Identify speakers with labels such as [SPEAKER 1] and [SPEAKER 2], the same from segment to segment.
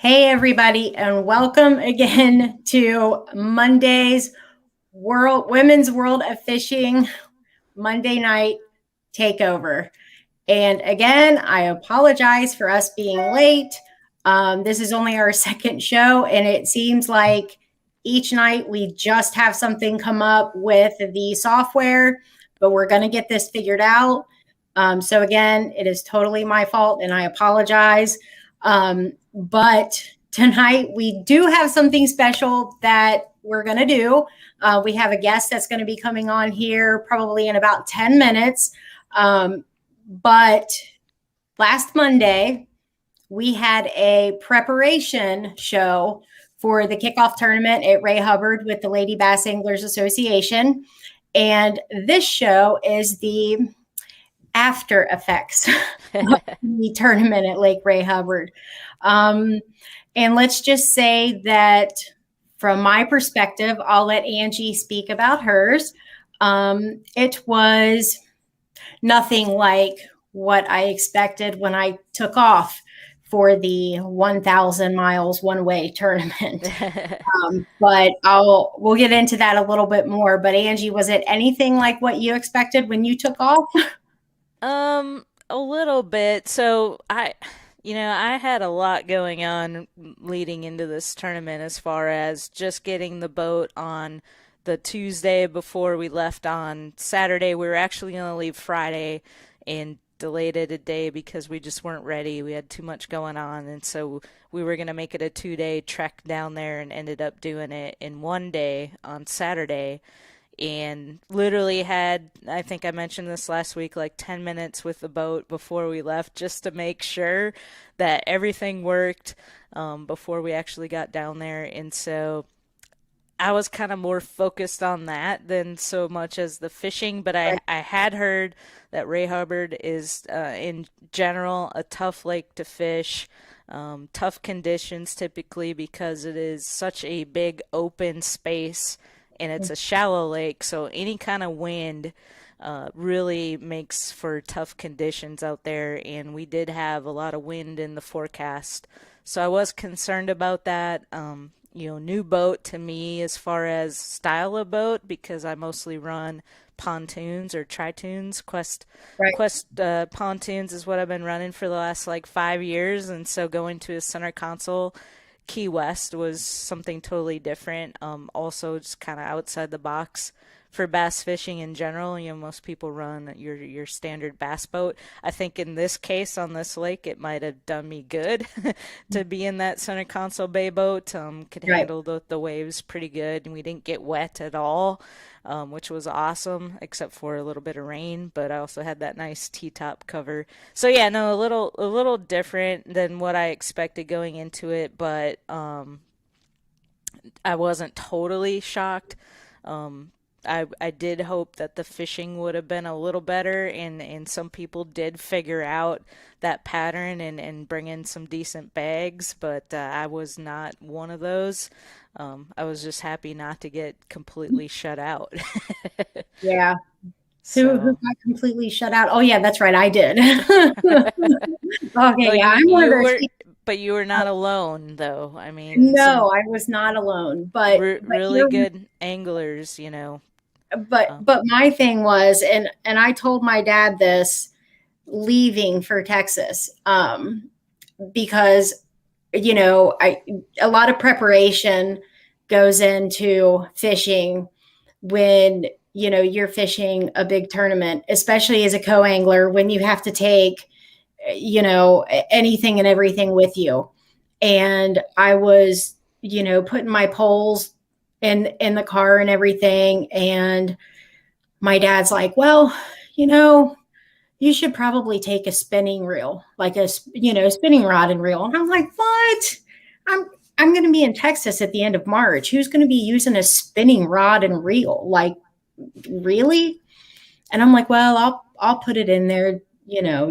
[SPEAKER 1] Hey, everybody, and welcome again to Monday's Women's World of Fishing Monday night takeover. And again, I apologize for us being late. This is only our second show, and it seems like each night we just have something come up with the software, but we're going to get this figured out. So again, it is totally my fault, and I apologize. But tonight we do have something special that we're going to do. We have a guest that's going to be coming on here probably in about 10 minutes. But last Monday, we had a preparation show for the kickoff tournament at Ray Hubbard with the Lady Bass Anglers Association. And this show is the after effects of the tournament at Lake Ray Hubbard. And let's just say that from my perspective, I'll let Angie speak about hers. It was nothing like what I expected when I took off for the 1,000 miles one-way tournament. But we'll get into that a little bit more. But Angie, was it anything like what you expected when you took off?
[SPEAKER 2] A little bit. So I had a lot going on leading into this tournament as far as just getting the boat on the Tuesday before we left on Saturday. We were actually going to leave Friday and delayed it a day because we just weren't ready. We had too much going on, and so we were going to make it a 2-day trek down there and ended up doing it in one day on Saturday and literally had, I think I mentioned this last week, like 10 minutes with the boat before we left just to make sure that everything worked before we actually got down there. And so I was kind of more focused on that than so much as the fishing, but I had heard that Ray Hubbard is, in general, a tough lake to fish. Tough conditions typically because it is such a big open space and it's a shallow lake, so any kind of wind really makes for tough conditions out there. And we did have a lot of wind in the forecast, so I was concerned about that. New boat to me as far as style of boat because I mostly run pontoons or tritoons.
[SPEAKER 1] Right.
[SPEAKER 2] Quest pontoons is what I've been running for the last like 5 years, and so going to a center console Key West was something totally different. Also, just kind of outside the box for bass fishing in general. Most people run your standard bass boat. I think in this case on this lake, it might have done me good to be in that center console bay boat. Could
[SPEAKER 1] Right.
[SPEAKER 2] handle the waves pretty good, and we didn't get wet at all, which was awesome, except for a little bit of rain. But I also had that nice T-top cover. So yeah, no, a little different than what I expected going into it, but I wasn't totally shocked. I did hope that the fishing would have been a little better, and some people did figure out that pattern and bring in some decent bags, but I was not one of those. I was just happy not to get completely shut out.
[SPEAKER 1] Yeah. Who
[SPEAKER 2] So,
[SPEAKER 1] got completely shut out? Oh, yeah, that's right. I did. Okay,
[SPEAKER 2] well,
[SPEAKER 1] yeah,
[SPEAKER 2] you
[SPEAKER 1] I'm one of
[SPEAKER 2] you
[SPEAKER 1] those
[SPEAKER 2] were,
[SPEAKER 1] people.
[SPEAKER 2] but you were not alone, though. I mean, some
[SPEAKER 1] No, I was not alone. But
[SPEAKER 2] really
[SPEAKER 1] you're
[SPEAKER 2] good anglers.
[SPEAKER 1] but
[SPEAKER 2] Uh,
[SPEAKER 1] but my thing was, and I told my dad this leaving for Texas, because I a lot of preparation goes into fishing when you're fishing a big tournament, especially as a co-angler when you have to take anything and everything with you. And I was putting my poles in the car and everything, and my dad's like, well, you know you should probably take a spinning reel, like a spinning rod and reel. And I'm like, what? I'm I'm going to be in Texas at the end of March. Who's going to be using a spinning rod and reel? Like, really? And I'm like, well, I'll put it in there,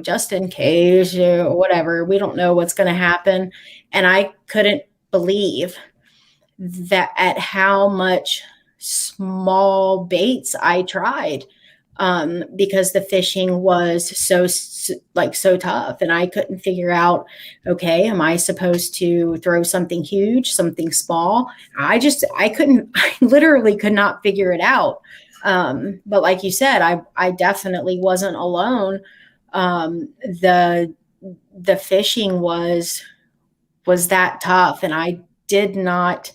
[SPEAKER 1] just in case, whatever. We don't know what's going to happen. And I couldn't believe that at how much small baits I tried. because the fishing was so tough, and I couldn't figure out, okay, am I supposed to throw something huge, something small? I couldn't, I literally could not figure it out. But like you said, I definitely wasn't alone. The fishing was that tough, and I did not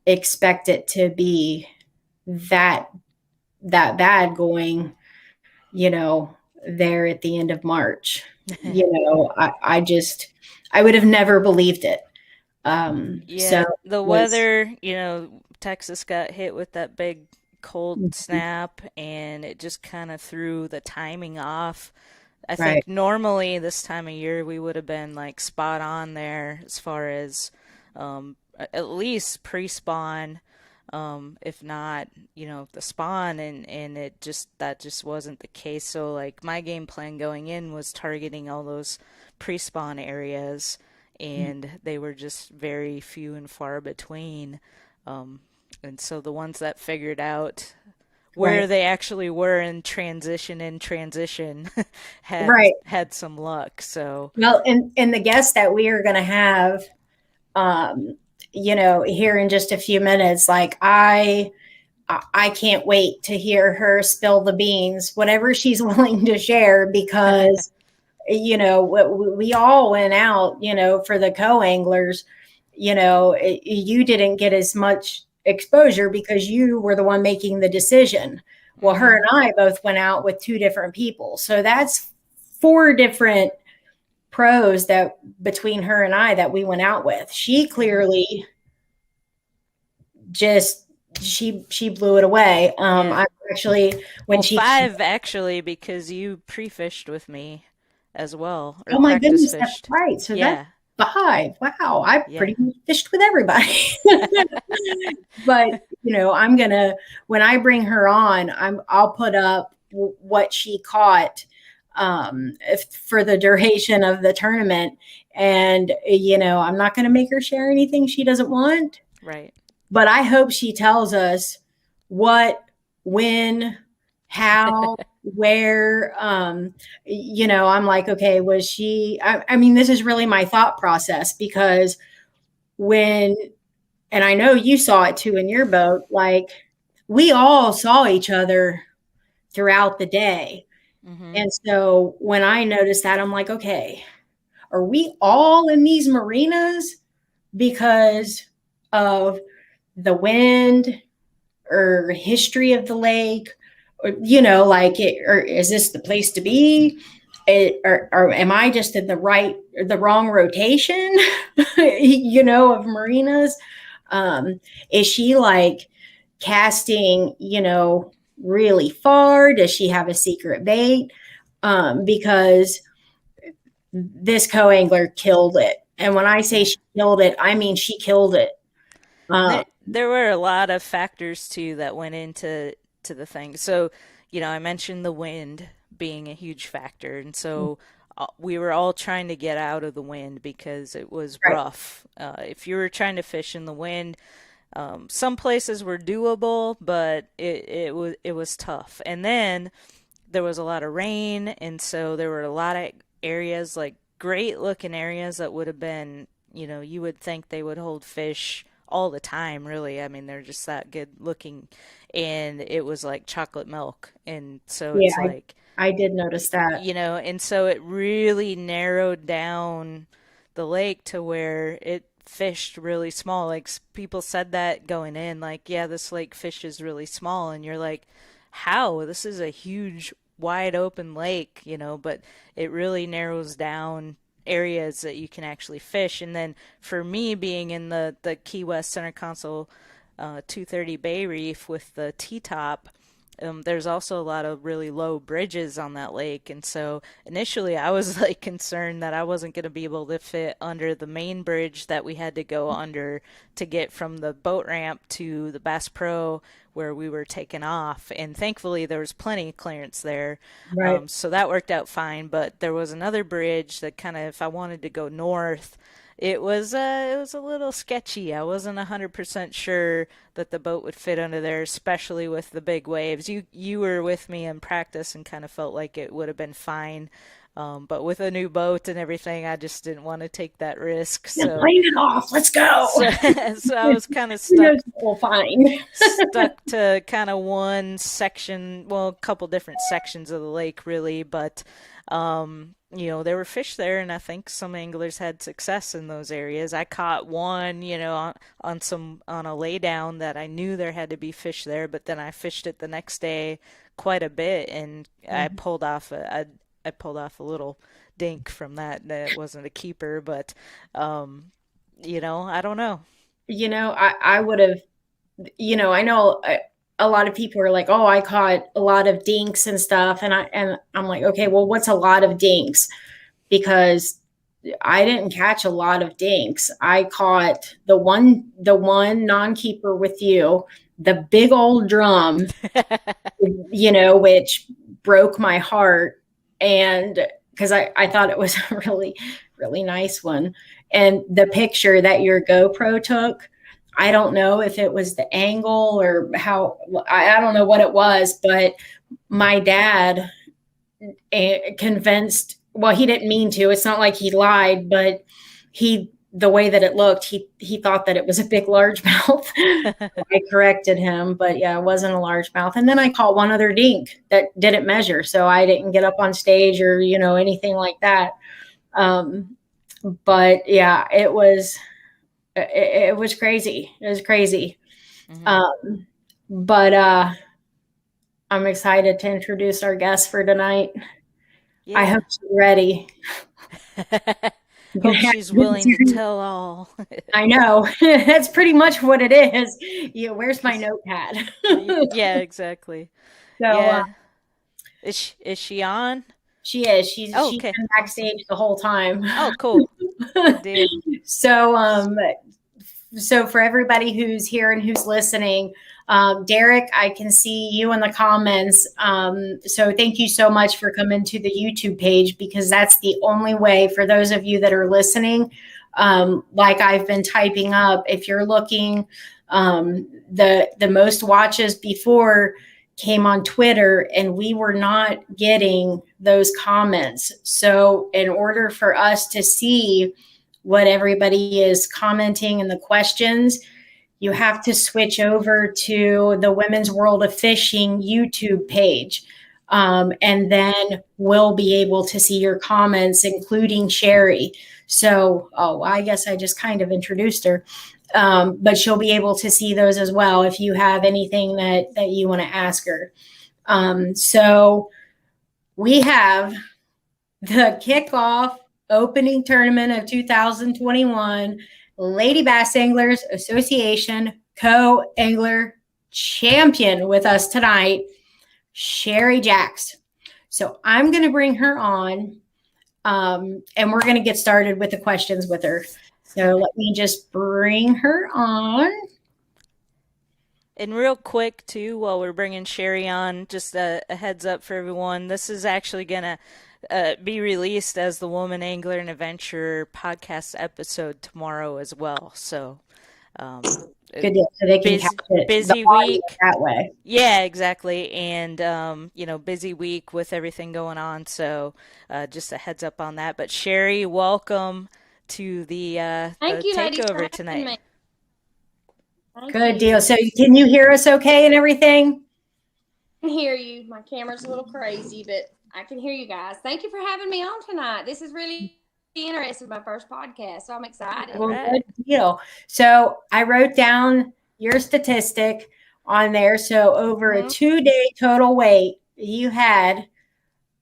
[SPEAKER 1] expect it to be that bad going, you know, there at the end of March. I would have never believed it. So
[SPEAKER 2] Yeah, the
[SPEAKER 1] was
[SPEAKER 2] weather, Texas got hit with that big cold snap and it just kind of threw the timing off. I
[SPEAKER 1] right.
[SPEAKER 2] think normally this time of year we would have been like spot on there as far as at least pre-spawn, if not, the spawn, and that just wasn't the case. So like my game plan going in was targeting all those pre-spawn areas, and they were just very few and far between. And so the ones that figured out where
[SPEAKER 1] Right.
[SPEAKER 2] they actually were in transition
[SPEAKER 1] Right.
[SPEAKER 2] had some luck. So
[SPEAKER 1] Well, and the guest that we are going to have, um, here in just a few minutes, like I can't wait to hear her spill the beans, whatever she's willing to share, because we all went out, for the co-anglers. You didn't get as much exposure because you were the one making the decision. Well, her
[SPEAKER 2] mhm.
[SPEAKER 1] and I both went out with two different people, so that's four different pros that between her and I that we went out with. She clearly just she blew it away.
[SPEAKER 2] Yeah.
[SPEAKER 1] I actually when
[SPEAKER 2] Well,
[SPEAKER 1] she
[SPEAKER 2] five actually, because you pre-fished with me as well, or
[SPEAKER 1] Oh my
[SPEAKER 2] practice
[SPEAKER 1] goodness, that's
[SPEAKER 2] fished.
[SPEAKER 1] right. So that's
[SPEAKER 2] Yeah,
[SPEAKER 1] five. Wow, I
[SPEAKER 2] yeah.
[SPEAKER 1] pretty much fished with everybody. But I'm gonna when I bring her on, I'll put up what she caught, for the duration of the tournament, and I'm not gonna make her share anything she doesn't want.
[SPEAKER 2] Right.
[SPEAKER 1] But I hope she tells us what, when, how, where. I'm like, okay, was she? I mean, this is really my thought process, because when, and I know you saw it too in your boat, like we all saw each other throughout the day.
[SPEAKER 2] Mhm.
[SPEAKER 1] And so when I noticed that, I'm like, okay, are we all in these marinas because of the wind or history of the lake, or like or is this the place to be? Or am I just in the wrong rotation of marinas? Is she like casting really far? Does she have a secret bait? Because this co-angler killed it, and when I say
[SPEAKER 2] Yeah.
[SPEAKER 1] she killed it, I mean she killed it. um,
[SPEAKER 2] There were a lot of factors too that went into the thing. So, I mentioned the wind being a huge factor, and so we were all trying to get out of the wind because it was
[SPEAKER 1] right.
[SPEAKER 2] rough. If you were trying to fish in the wind, some places were doable, but it was tough. And then there was a lot of rain, and so there were a lot of areas, like great looking areas that would have been, you would think they would hold fish all the time, really. I mean, they're just that good looking. And it was like chocolate milk. And so
[SPEAKER 1] Yeah,
[SPEAKER 2] it's like,
[SPEAKER 1] I did notice that.
[SPEAKER 2] and so it really narrowed down the lake to where it fished really small. Like people said that going in, like, yeah, this lake fishes really small. And you're like, how? This is a huge, wide open lake, but it really narrows down areas that you can actually fish. And then for me, being in the Key West Center Console 230 Bay Reef with the T-top, there's also a lot of really low bridges on that lake. And so initially I was like concerned that I wasn't going to be able to fit under the main bridge that we had to go under to get from the boat ramp to the Bass Pro where we were taking off. And thankfully there was plenty of clearance there.
[SPEAKER 1] Right.
[SPEAKER 2] So that worked out fine. But there was another bridge that kind of, if I wanted to go north, It was a little sketchy. I wasn't 100% sure that the boat would fit under there, especially with the big waves. You were with me in practice and kind of felt like it would have been fine. But with a new boat and everything, I just didn't want to take that risk.
[SPEAKER 1] Now plane it off. Let's go.
[SPEAKER 2] So I was kind of
[SPEAKER 1] Who knows what we'll find.
[SPEAKER 2] stuck to kind of one section, well, a couple different sections of the lake, really. But there were fish there, and I think some anglers had success in those areas. I caught one, on a lay down that I knew there had to be fish there, but then I fished it the next day quite a bit, and I pulled off a little dink from that. That wasn't a keeper, but I don't know.
[SPEAKER 1] I would have, I know a lot of people are like, oh, I caught a lot of dinks and stuff. And I'm like, okay, well, what's a lot of dinks? Because I didn't catch a lot of dinks. I caught the one non-keeper with you, the big old drum, which broke my heart. And because I thought it was a really, really nice one. And the picture that your GoPro took, I don't know if it was the angle or how, I don't know what it was, but my dad convinced, well, he didn't mean to. It's not like he lied, but the way that it looked, he thought that it was a big largemouth. I corrected him, but yeah, it wasn't a largemouth. And then I caught one other dink that didn't measure, so I didn't get up on stage or anything like that. But yeah, it was crazy. It was crazy.
[SPEAKER 2] Mm-hmm.
[SPEAKER 1] But I'm excited to introduce our guest for tonight.
[SPEAKER 2] Yeah.
[SPEAKER 1] I hope she's ready.
[SPEAKER 2] Hope she's willing to tell all.
[SPEAKER 1] I know. That's pretty much what it is. Where's my notepad?
[SPEAKER 2] Yeah, exactly.
[SPEAKER 1] So,
[SPEAKER 2] yeah. Is she on?
[SPEAKER 1] She is. She's
[SPEAKER 2] okay.
[SPEAKER 1] been backstage the whole time.
[SPEAKER 2] Oh, cool. Dude.
[SPEAKER 1] So for everybody who's here and who's listening, Derek, I can see you in the comments. So thank you so much for coming to the YouTube page, because that's the only way for those of you that are listening. Like I've been typing up, if you're looking, the most watches before came on Twitter, and we were not getting those comments. So in order for us to see what everybody is commenting and the questions, you have to switch over to the Women's World of Fishing YouTube page. And then we'll be able to see your comments, including Sherry. So, I guess I just kind of introduced her. But she'll be able to see those as well if you have anything that you want to ask her. So we have the Kickoff opening tournament of 2021 Lady Bass Anglers Association co-angler champion with us tonight, Sherry Jacks. So I'm going to bring her on, and we're going to get started with the questions with her. So let me just bring her on.
[SPEAKER 2] And real quick, too, while we're bringing Sherry on, just a heads up for everyone. This is actually going to be released as the Woman Angler and Adventurer podcast episode tomorrow as well. So,
[SPEAKER 1] good deal. So they can catch it.
[SPEAKER 2] Busy week
[SPEAKER 1] that way.
[SPEAKER 2] Yeah, exactly. And busy week with everything going on. So, just a heads up on that. But Sherry, welcome to the takeover tonight.
[SPEAKER 1] Good deal. So can you hear us okay and everything?
[SPEAKER 3] I can hear you. My camera's a little crazy, but I can hear you guys. Thank you for having me on tonight. This is really interesting. My first podcast, so I'm excited.
[SPEAKER 1] Well, good deal. So I wrote down your statistic on there. So over a 2-day total weight, you had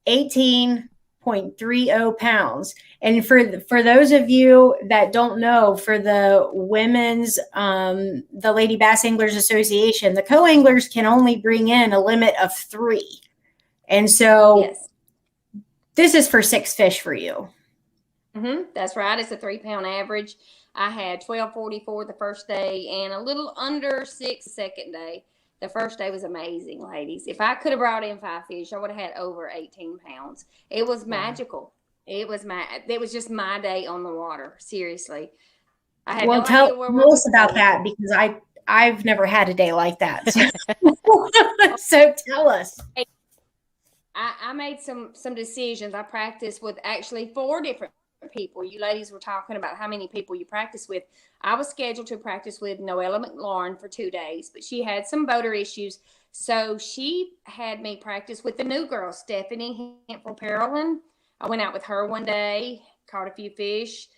[SPEAKER 1] 18.30 pounds. And for those of you that don't know, for the women's, the Lady Bass Anglers Association, the co-anglers can only bring in a limit of 3. And so This is for 6 fish for you.
[SPEAKER 3] That's right. It's a 3-pound average. I had 1244 the first day and a little under 6 the second day. The first day was amazing, ladies. If I could have brought in 5 fish, I would have had over 18 pounds. It was magical. It was just my day on the water. Seriously. I had
[SPEAKER 1] Well,
[SPEAKER 3] no idea where we
[SPEAKER 1] tell
[SPEAKER 3] were
[SPEAKER 1] us about
[SPEAKER 3] going.
[SPEAKER 1] that because I've never had a day like that. So, so tell us.
[SPEAKER 3] I made some decisions. I practiced with actually 4 different people. You ladies were talking about how many people you practice with. I was scheduled to practice with Noella McLaurin for 2 days, but she had some boater issues. So she had me practice with the new girl, Stephanie Hempel-Parolin. I went out with her one day, caught a few fish.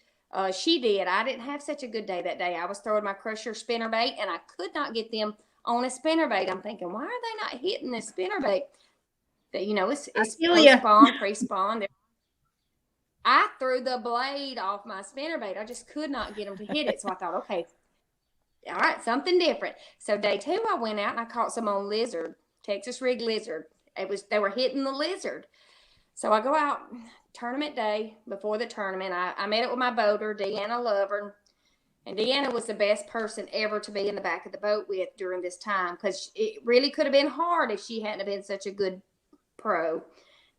[SPEAKER 3] She did. I didn't have such a good day that day. I was throwing my crusher spinnerbait, and I could not get them on a spinnerbait. I'm thinking, why are they not hitting this spinnerbait? That it's post-spawn, pre-spawn. I threw the blade off my spinnerbait. I just could not get them to hit it. So I thought, okay, all right, something different. So day 2, I went out and I caught some on lizard, Texas rig lizard. They were hitting the lizard. So I go out tournament day before the tournament. I met up with my boater, Deanna Lover, and Deanna was the best person ever to be in the back of the boat with during this time because it really could have been hard if she hadn't been such a good pro.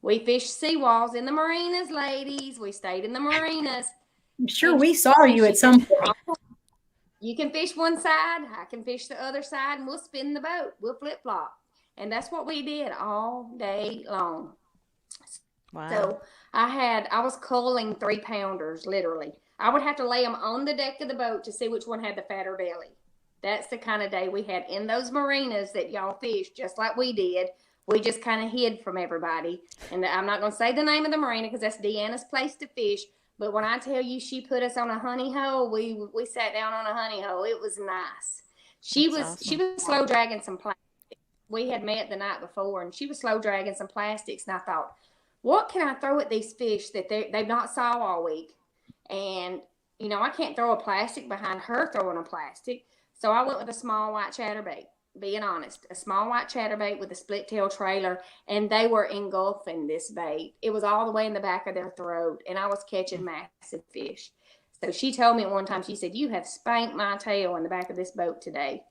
[SPEAKER 3] We fished seawalls in the marinas, ladies. We stayed in the marinas.
[SPEAKER 1] I'm sure we saw you at some point.
[SPEAKER 3] You can fish one side, I can fish the other side, and we'll spin the boat. We'll flip-flop. And that's what we did all day long.
[SPEAKER 2] Wow.
[SPEAKER 3] So I was culling 3-pounders, literally. I would have to lay them on the deck of the boat to see which one had the fatter belly. That's the kind of day we had in those marinas that y'all fished, just like we did. We just kind of hid from everybody. And I'm not going to say the name of the marina because that's Deanna's place to fish. But when I tell you she put us on a honey hole, we sat down on a honey hole. It was nice. She was slow dragging some plastic. We had met the night before, and she was slow dragging some plastics. And I thought, what can I throw at these fish that they've not saw all week? And, I can't throw a plastic behind her throwing a plastic. So I went with a small white chatterbait. Being honest, a small white chatterbait with a split tail trailer, and they were engulfing this bait. It was all the way in the back of their throat, and I was catching massive fish. So she told me at one time, she said, you have spanked my tail in the back of this boat today.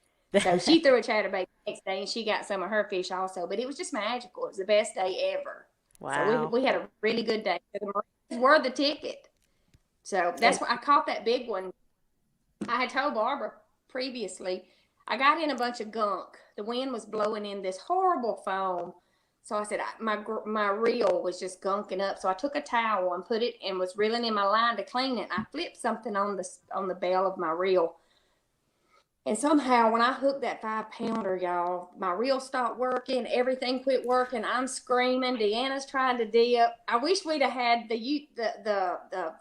[SPEAKER 3] So she threw a chatterbait the next day, and she got some of her fish also. But it was just magical. It was the best day ever.
[SPEAKER 2] Wow.
[SPEAKER 3] So we had a really good day. The Marines were the ticket. So that's why I caught that big one. I had told Barbara previously, I got in a bunch of gunk. The wind was blowing in this horrible foam. So I said, my reel was just gunking up. So I took a towel and put it and was reeling in my line to clean it. I flipped something on the bell of my reel. And somehow when I hooked that 5-pounder, y'all, my reel stopped working. Everything quit working. I'm screaming. Deanna's trying to dip. I wish we'd have had the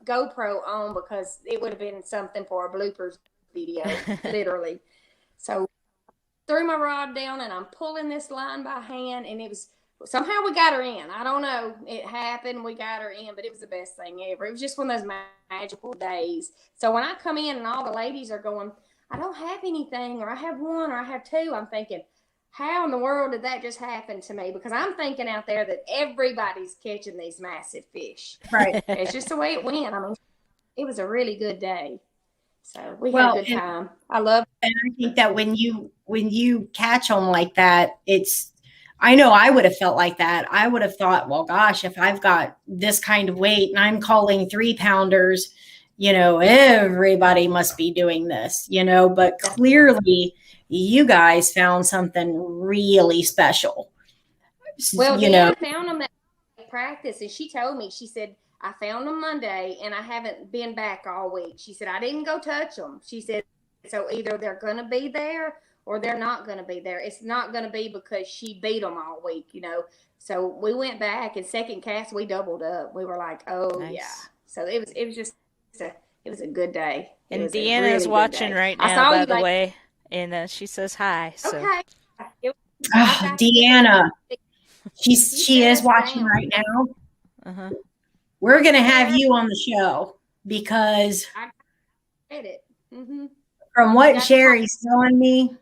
[SPEAKER 3] GoPro on because it would have been something for a bloopers video, literally. So threw my rod down and I'm pulling this line by hand, and it was somehow we got her in. I don't know. It happened. We got her in, but it was the best thing ever. It was just one of those magical days. So when I come in and all the ladies are going, I don't have anything, or I have 1, or I have 2, I'm thinking, how in the world did that just happen to me? Because I'm thinking out there that everybody's catching these massive fish.
[SPEAKER 1] Right.
[SPEAKER 3] It's just the way it went. I mean, it was a really good day. So we had a good time. I love it.
[SPEAKER 1] And I think that when you catch them like that, I know I would have felt like that. I would have thought, well, gosh, if I've got this kind of weight and I'm calling 3-pounders, everybody must be doing this, but clearly you guys found something really special.
[SPEAKER 3] Well, I found them at practice, and she told me, she said, I found them Monday and I haven't been back all week. She said, I didn't go touch them. She said, so either they're going to be there or they're not going to be there. It's not going to be because she beat them all week, So we went back, and second cast, we doubled up. We were like, oh, nice. Yeah. So it was a good day.
[SPEAKER 2] And Deanna's really watching right now, by the way, and she says hi. So.
[SPEAKER 3] Okay.
[SPEAKER 1] Deanna, she is watching right now.
[SPEAKER 2] Uh-huh.
[SPEAKER 1] We're going to have you on the show because
[SPEAKER 3] I get it. Mm-hmm.
[SPEAKER 1] From what Sherry's telling me,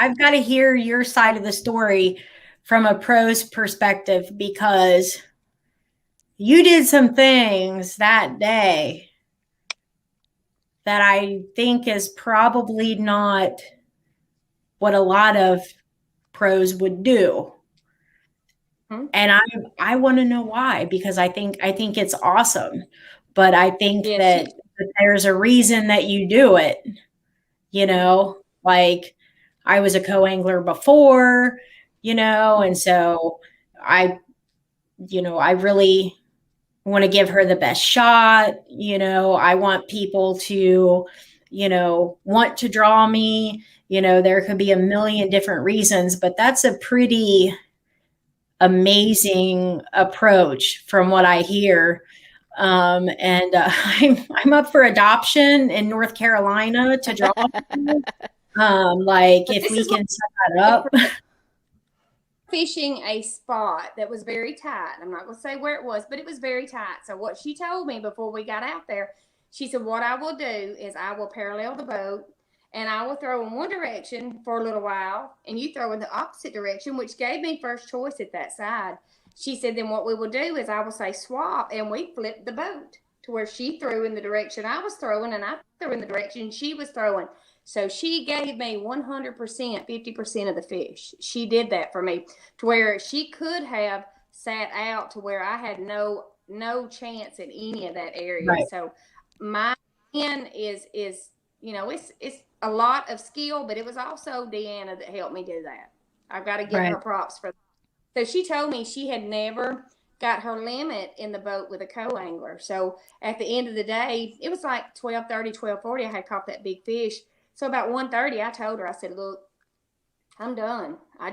[SPEAKER 1] I've got to hear your side of the story from a pro's perspective, because you did some things that day that I think is probably not what a lot of pros would do. And I want to know why, because I think it's awesome. But I think that there's a reason that you do it, like I was a co-angler before, and so I really want to give her the best shot. I want people to, want to draw me. There could be a million different reasons, but that's a pretty amazing approach from what I hear. And I'm up for adoption in North Carolina to draw. If we can set that up.
[SPEAKER 3] Fishing a spot that was very tight. I'm not going to say where it was, but it was very tight. So what she told me before we got out there, she said, what I will do is I will parallel the boat and I will throw in one direction for a little while and you throw in the opposite direction, which gave me first choice at that side. She said, then what we will do is I will say swap, and we flipped the boat to where she threw in the direction I was throwing and I threw in the direction she was throwing. So she gave me 100%, 50% of the fish. She did that for me, to where she could have sat out to where I had no chance in any of that area.
[SPEAKER 1] Right.
[SPEAKER 3] So my plan is it's a lot of skill, but it was also Deanna that helped me do that. I've got to give her props for that. So she told me she had never got her limit in the boat with a co-angler. So at the end of the day, it was like 12:30, 12:40. I had caught that big fish. So about 1:30, I told her, I said, look, I'm done. I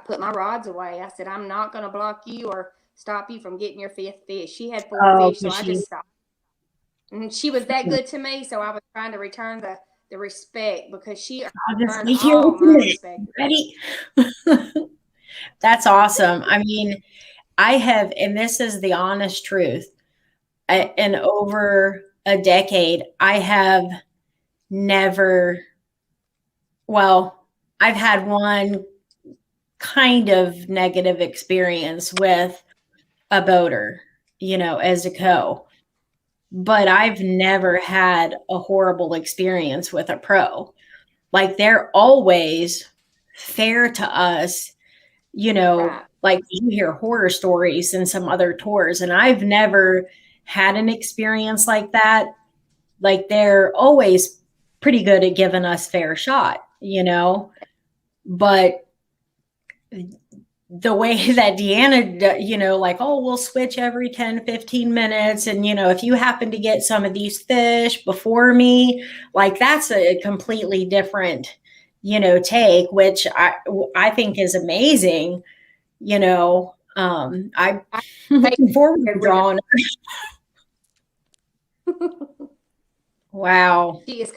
[SPEAKER 3] put my rods away. I said, I'm not going to block you or stop you from getting your fifth fish. She had 4 fish, so I just stopped. And she was that good to me, so I was trying to return the respect, because she earned all my respect.
[SPEAKER 1] Ready? That's awesome. I mean, I have, and this is the honest truth, in over a decade, I have never, well, I've had one kind of negative experience with a boater, as a co, but I've never had a horrible experience with a pro. Like, they're always fair to us, like you hear horror stories in some other tours, and I've never had an experience like that. Like, they're always pretty good at giving us fair shot, but the way that Deanna, like, oh, we'll switch every 10, 15 minutes. And, if you happen to get some of these fish before me, like, that's a completely different, take, which I think is amazing. I'm looking forward to drawing. Wow.
[SPEAKER 3] She is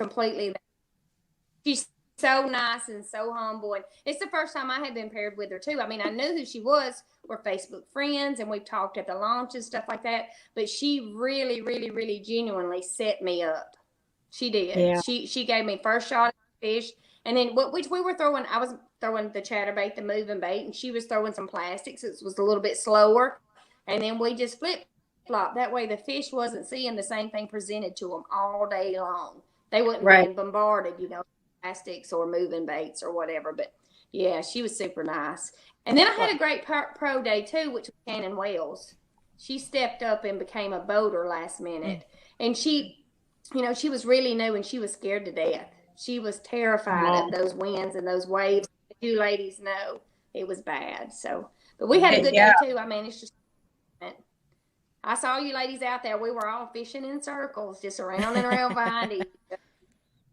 [SPEAKER 3] she's so nice and so humble. And it's the first time I had been paired with her too. I mean, I knew who she was. We're Facebook friends and we've talked at the launch and stuff like that. But she really, really, really genuinely set me up. She did. Yeah. She gave me first shot at fish. And then which we were throwing, I was throwing the chatterbait, the moving bait, and she was throwing some plastics. It was a little bit slower. And then we just flip-flop. That way the fish wasn't seeing the same thing presented to them all day long. They wouldn't be bombarded, plastics or moving baits or whatever. But yeah, she was super nice. And then I had a great pro day too, which was Cannon Wells. She stepped up and became a boater last minute. And she was really new and she was scared to death. She was terrified of those winds and those waves. You ladies know it was bad. So, but we had a good day too. I mean, it's just, I saw you ladies out there. We were all fishing in circles, just around and around behind each other.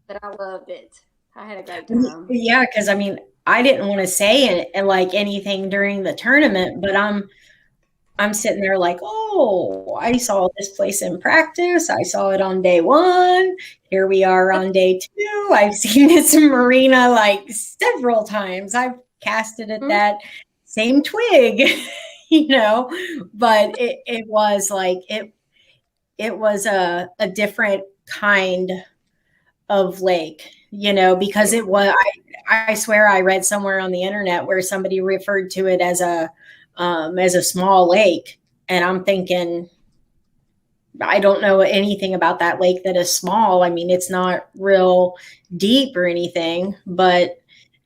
[SPEAKER 3] But I loved it. I had a great time.
[SPEAKER 1] Yeah, because I mean, I didn't want to say like anything during the tournament, but I'm sitting there like, oh, I saw this place in practice. I saw it on day 1. Here we are on day 2. I've seen this in Marina like several times. I've casted at that same twig, but it was like, it was a different kind of lake, because it was, I swear I read somewhere on the internet where somebody referred to it as a small lake. And I'm thinking, I don't know anything about that lake that is small. I mean, it's not real deep or anything, but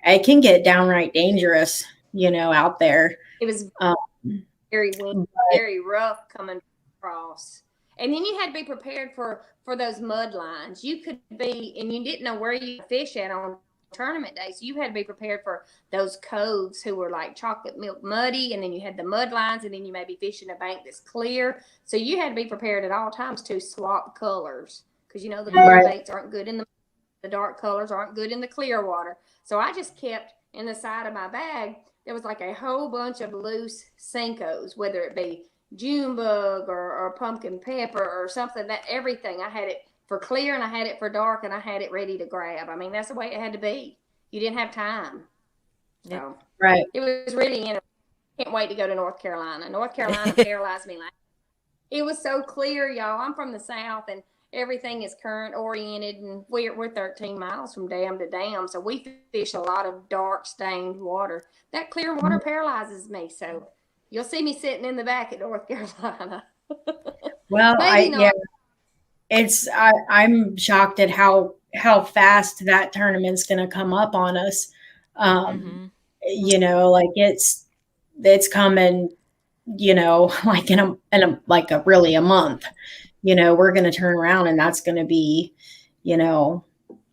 [SPEAKER 1] it can get downright dangerous, out there.
[SPEAKER 3] It was very windy, very rough coming across. And then you had to be prepared for those mud lines. You could be, and you didn't know where you fish at on tournament day. So you had to be prepared for those coves who were like chocolate milk muddy, and then you had the mud lines, and then you may be fishing a bank that's clear. So you had to be prepared at all times to swap colors, because you know the clear baits aren't good in the dark colors aren't good in the clear water. So I just kept in the side of my bag, there was like a whole bunch of loose Senkos, whether it be June bug or pumpkin pepper or something, that everything. I had it for clear and I had it for dark and I had it ready to grab. I mean, that's the way it had to be. You didn't have time. So it was really interesting. Can't wait to go to North Carolina. North Carolina paralyzed me. It was so clear, y'all. I'm from the South and everything is current oriented, and we're 13 miles from dam to dam, so we fish a lot of dark stained water. That clear water paralyzes me, so you'll see me sitting in the back at North Carolina.
[SPEAKER 1] Well, I'm shocked at how fast that tournament's going to come up on us. You know, like it's coming, you know, like in a really a month. You know, we're going to turn around and that's going to be, you know,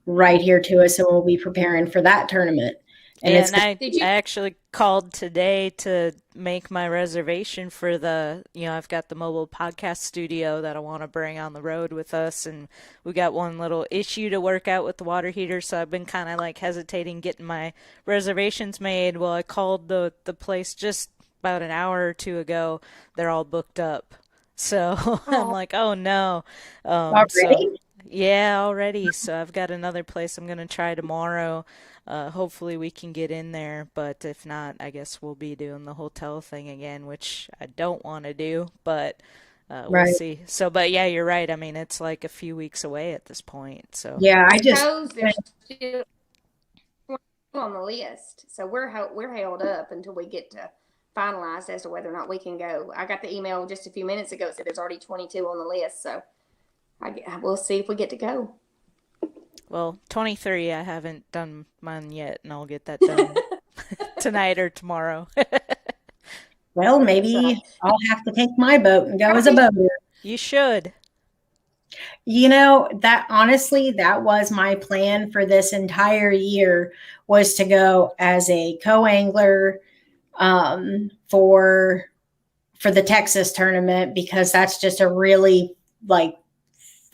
[SPEAKER 1] right here to us, and we'll be preparing for that tournament. And
[SPEAKER 2] I actually called today to make my reservation for I've got the mobile podcast studio that I want to bring on the road with us, and we got one little issue to work out with the water heater, so I've been kind of like hesitating getting my reservations made. Well, I called the place just about an hour or two ago. They're all booked up. So I'm like, oh no.
[SPEAKER 1] Already?
[SPEAKER 2] Already. So I've got another place I'm going to try tomorrow. Hopefully we can get in there, but if not, I guess we'll be doing the hotel thing again, which I don't want to do, but we'll see. So, but yeah, you're right. I mean, it's like a few weeks away at this point. So
[SPEAKER 1] yeah,
[SPEAKER 3] they're still on the list. So we're held up until we get to finalized as to whether or not we can go. I got the email just a few minutes ago. It said there's already 22 on the list, so we'll see if we get to go.
[SPEAKER 2] Well, 23, I haven't done mine yet, and I'll get that done tonight or tomorrow.
[SPEAKER 1] Well, maybe I'll have to take my boat and go as a boater.
[SPEAKER 2] You should.
[SPEAKER 1] You know, that honestly, that was my plan for this entire year, was to go as a co-angler for the Texas tournament, because that's just a really, like,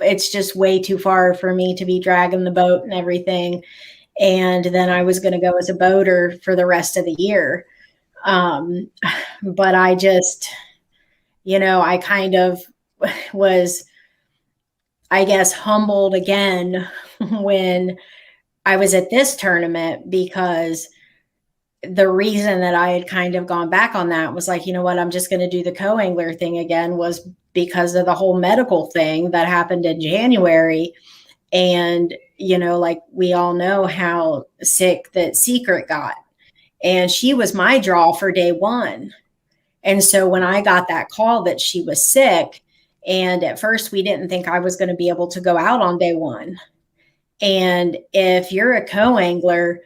[SPEAKER 1] it's just way too far for me to be dragging the boat and everything. And then I was going to go as a boater for the rest of the year. But I just, you know, I kind of was, I guess, humbled again when I was at this tournament, because the reason that I had kind of gone back on that was like, you know what, I'm just going to do the co-angler thing again, was because of the whole medical thing that happened in January. And, you know, like we all know how sick that Secret got. And she was my draw for day one. And so when I got that call that she was sick, and at first we didn't think I was going to be able to go out on day one. And if you're a co-angler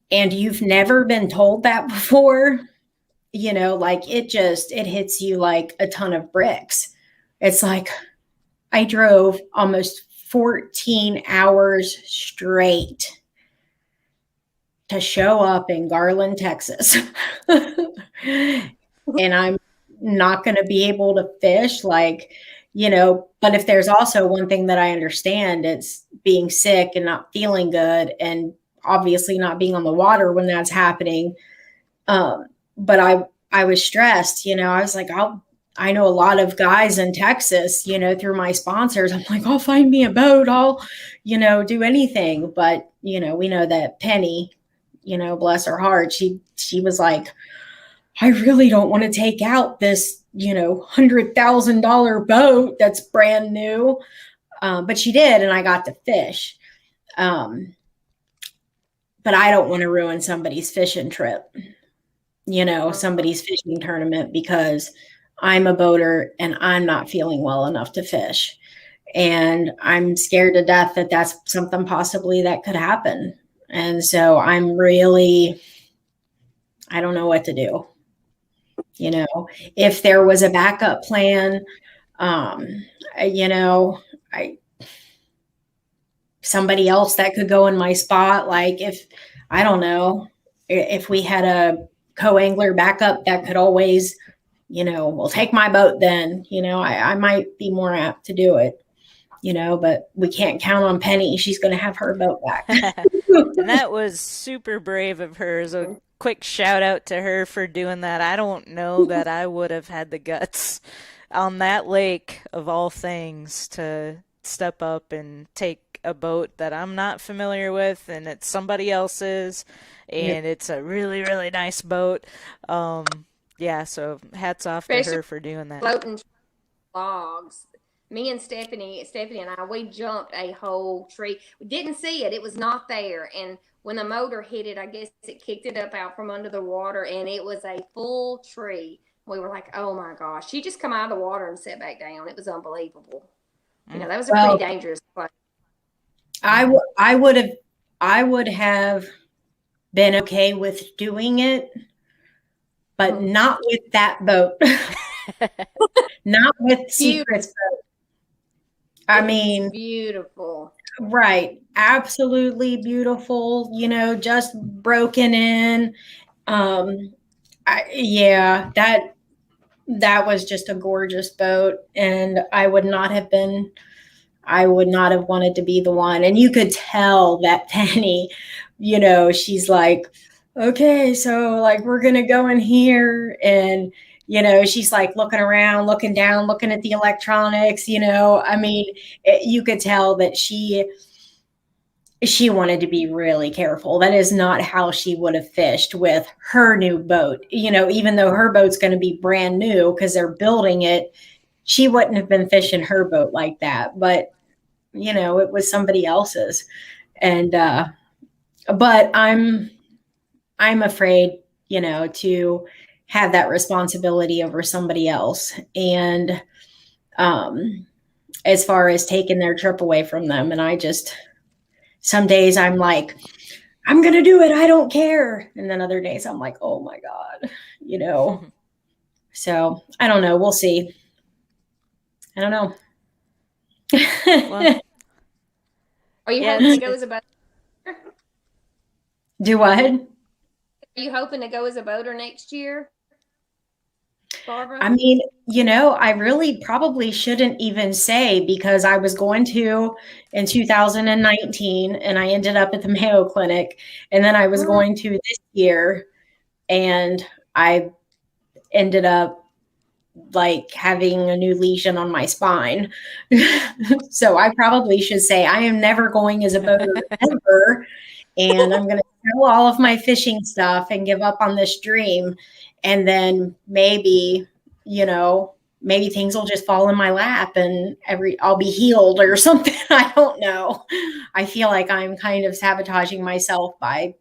[SPEAKER 1] and you've never been told that before, you know, like it hits you like a ton of bricks. It's like I drove almost 14 hours straight to show up in Garland, Texas. And I'm not going to be able to fish, like, you know, but if there's also one thing that I understand, it's being sick and not feeling good, and obviously not being on the water when that's happening. But I was stressed, you know, I was like, I know a lot of guys in Texas, you know, through my sponsors. I'm like, I'll find me a boat. I'll, you know, do anything. But, you know, we know that Penny, you know, bless her heart, she was like, I really don't want to take out this, you know, $100,000 boat that's brand new. But she did, and I got to fish. But I don't want to ruin somebody's fishing trip, you know, somebody's fishing tournament, because I'm a boater and I'm not feeling well enough to fish. And I'm scared to death that that's something possibly that could happen. And so I'm really, I don't know what to do. you know, if there was a backup plan, um, you know, I somebody else that could go in my spot. Like if, I don't know, if we had a co-angler backup that could always, you know, well, take my boat then, you know, I might be more apt to do it, you know, but we can't count on Penny. She's going to have her boat back.
[SPEAKER 2] And that was super brave of her. So quick shout out to her for doing that. I don't know that I would have had the guts on that lake of all things to step up and take a boat that I'm not familiar with and it's somebody else's and it's a really, really nice boat. Yeah, so hats off to
[SPEAKER 3] Especially
[SPEAKER 2] her for doing that.
[SPEAKER 3] floating logs. Me and Stephanie and I, we jumped a whole tree. We didn't see it. It was not there. And when the motor hit it, I guess it kicked it up out from under the water and it was a full tree. We were like, oh my gosh. She just come out of the water and sat back down. It was unbelievable. You know, that was a pretty dangerous place.
[SPEAKER 1] I would have been okay with doing it, but not with that boat. Not with Secret's boat. I mean,
[SPEAKER 3] beautiful.
[SPEAKER 1] Right. Absolutely beautiful, you know, just broken in. Yeah, that was just a gorgeous boat. And I would not have wanted to be the one. And you could tell that Penny, you know, she's like, okay, so like we're going to go in here. And, you know, she's like looking around, looking down, looking at the electronics, you know, I mean, you could tell that she wanted to be really careful. That is not how she would have fished with her new boat. You know, even though her boat's going to be brand new because they're building it, she wouldn't have been fishing her boat like that. But, you know, it was somebody else's. And, but I'm afraid, you know, to have that responsibility over somebody else. And, as far as taking their trip away from them. And some days I'm like, I'm going to do it. I don't care. And then other days I'm like, oh my God, you know, so I don't know. We'll see. I don't know.
[SPEAKER 3] Well, are you hoping to go as a boater?
[SPEAKER 1] Do what?
[SPEAKER 3] Are you hoping to go as a boater next year, Barbara?
[SPEAKER 1] I mean, you know, I really probably shouldn't even say because I was going to in 2019 and I ended up at the Mayo Clinic and then I was going to this year and I ended up like having a new lesion on my spine. So I probably should say I am never going as a boater ever. And I'm going to sell all of my fishing stuff and give up on this dream. And then maybe, you know, maybe things will just fall in my lap and I'll be healed or something. I don't know. I feel like I'm kind of sabotaging myself by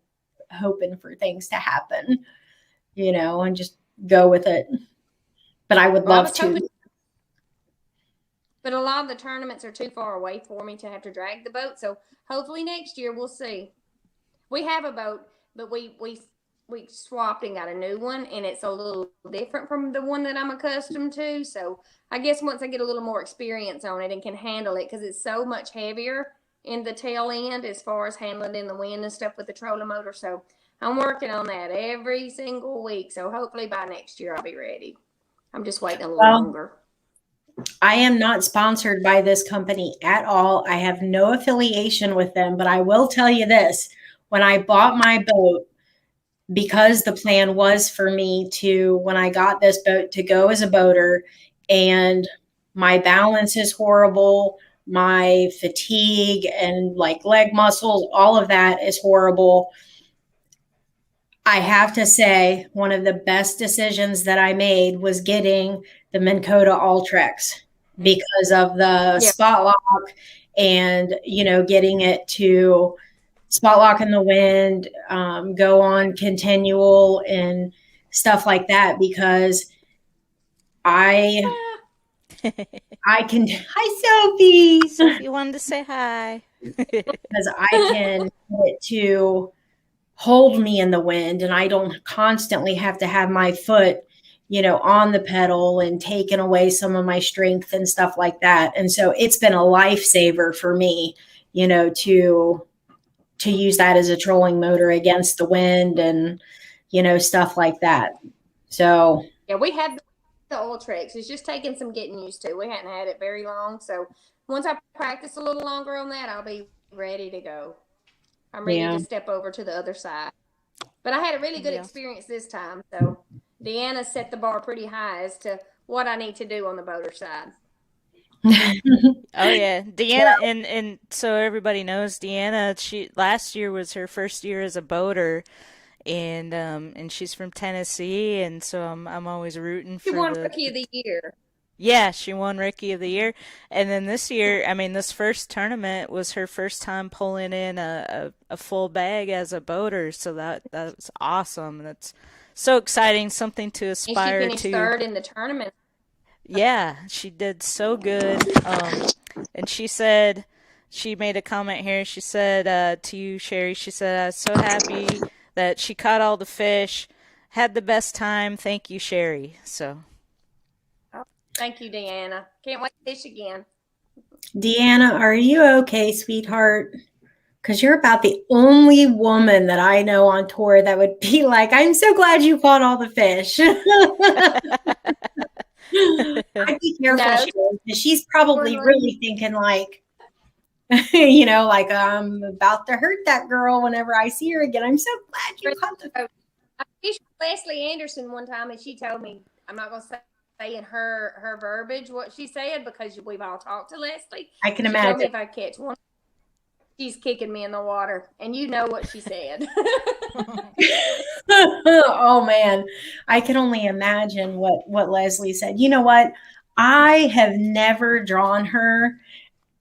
[SPEAKER 1] hoping for things to happen, you know, and just go with it. But I would love to.
[SPEAKER 3] But a lot of the tournaments are too far away for me to have to drag the boat. So hopefully next year we'll see. We have a boat, but we swapped and got a new one, and it's a little different from the one that I'm accustomed to. So I guess once I get a little more experience on it and can handle it, because it's so much heavier in the tail end as far as handling in the wind and stuff with the trolling motor. So I'm working on that every single week. So hopefully by next year I'll be ready. I'm just waiting a little longer.
[SPEAKER 1] I am not sponsored by this company at all. I have no affiliation with them, but I will tell you this. When I bought my boat, because the plan was for me to, when I got this boat, to go as a boater, and my balance is horrible, my fatigue and like leg muscles, all of that is horrible. I have to say one of the best decisions that I made was getting the Minn Kota Ultrex because of the spot lock and, you know, getting it to spot lock in the wind, go on continual and stuff like that, because I can, hi Sophie.
[SPEAKER 2] Sophie wanted to say hi.
[SPEAKER 1] Because I can get it to hold me in the wind and I don't constantly have to have my foot, on the pedal and taken away some of my strength and stuff like that. And so it's been a lifesaver for me, to use that as a trolling motor against the wind and, stuff like that. So
[SPEAKER 3] yeah, we had the Ultrex. It's just taking some getting used to. We hadn't had it very long. So once I practice a little longer on that, I'll be ready to go. I'm ready to step over to the other side. But I had a really good experience this time. So Deanna set the bar pretty high as to what I need to do on the boater side.
[SPEAKER 2] Oh yeah, Deanna, and so everybody knows Deanna. She last year was her first year as a boater, and she's from Tennessee, and so I'm always rooting
[SPEAKER 3] She
[SPEAKER 2] for
[SPEAKER 3] won Rookie of the Year.
[SPEAKER 2] Yeah, she won Rookie of the Year, and then this year, I mean, this first tournament was her first time pulling in a full bag as a boater, so that's awesome. That's so exciting, something to
[SPEAKER 3] And she
[SPEAKER 2] aspire
[SPEAKER 3] finished
[SPEAKER 2] to.
[SPEAKER 3] third in the tournament.
[SPEAKER 2] Yeah, she did so good. And she made a comment here. She said to you, Sherry, she said, I was so happy that she caught all the fish, had the best time. Thank you, Sherry. So,
[SPEAKER 3] Oh, thank you, Deanna. Can't wait to fish again.
[SPEAKER 1] Deanna, are you okay, sweetheart? Because you're about the only woman that I know on tour that would be like, I'm so glad you caught all the fish. I'd be careful,
[SPEAKER 3] No.
[SPEAKER 1] Sherry, because she's probably really thinking like, like I'm about to hurt that girl whenever I see her again. I'm so glad you caught the fish.
[SPEAKER 3] I fished with Leslie Anderson one time, and she told me, I'm not going to say in her verbiage what she said because we've all talked to Leslie.
[SPEAKER 1] I can
[SPEAKER 3] She
[SPEAKER 1] imagine.
[SPEAKER 3] told me if I catch one, she's kicking me in the water, and you know what she said.
[SPEAKER 1] Oh man, I can only imagine what Leslie said. You know what? I have never drawn her,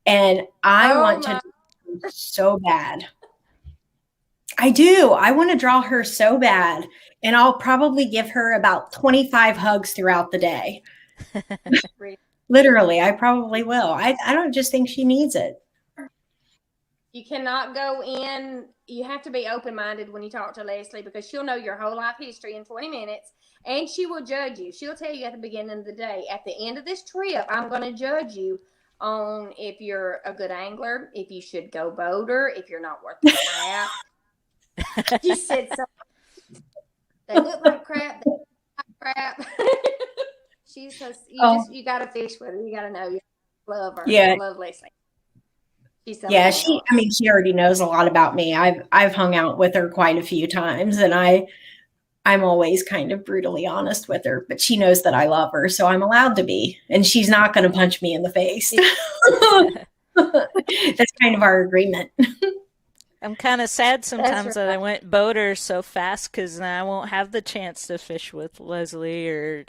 [SPEAKER 1] and I want to so bad. I do. I want to draw her so bad, and I'll probably give her about 25 hugs throughout the day. Literally, I probably will. I don't just think she needs it.
[SPEAKER 3] You cannot go in. You have to be open-minded when you talk to Leslie because she'll know your whole life history in 20 minutes, and she will judge you. She'll tell you at the beginning of the day, at the end of this trip, I'm going to judge you on if you're a good angler, if you should go boater, if you're not worth the crap. She said something. They look like crap. They look like crap. She says, you got to fish with her. You got to know you love her.
[SPEAKER 1] Yeah.
[SPEAKER 3] I love Leslie.
[SPEAKER 1] Yeah, she already knows a lot about me. I've hung out with her quite a few times, and I'm always kind of brutally honest with her, but she knows that I love her, so I'm allowed to be, and she's not going to punch me in the face. That's kind of our agreement.
[SPEAKER 2] I'm kind of sad sometimes that I went boater so fast because I won't have the chance to fish with Leslie or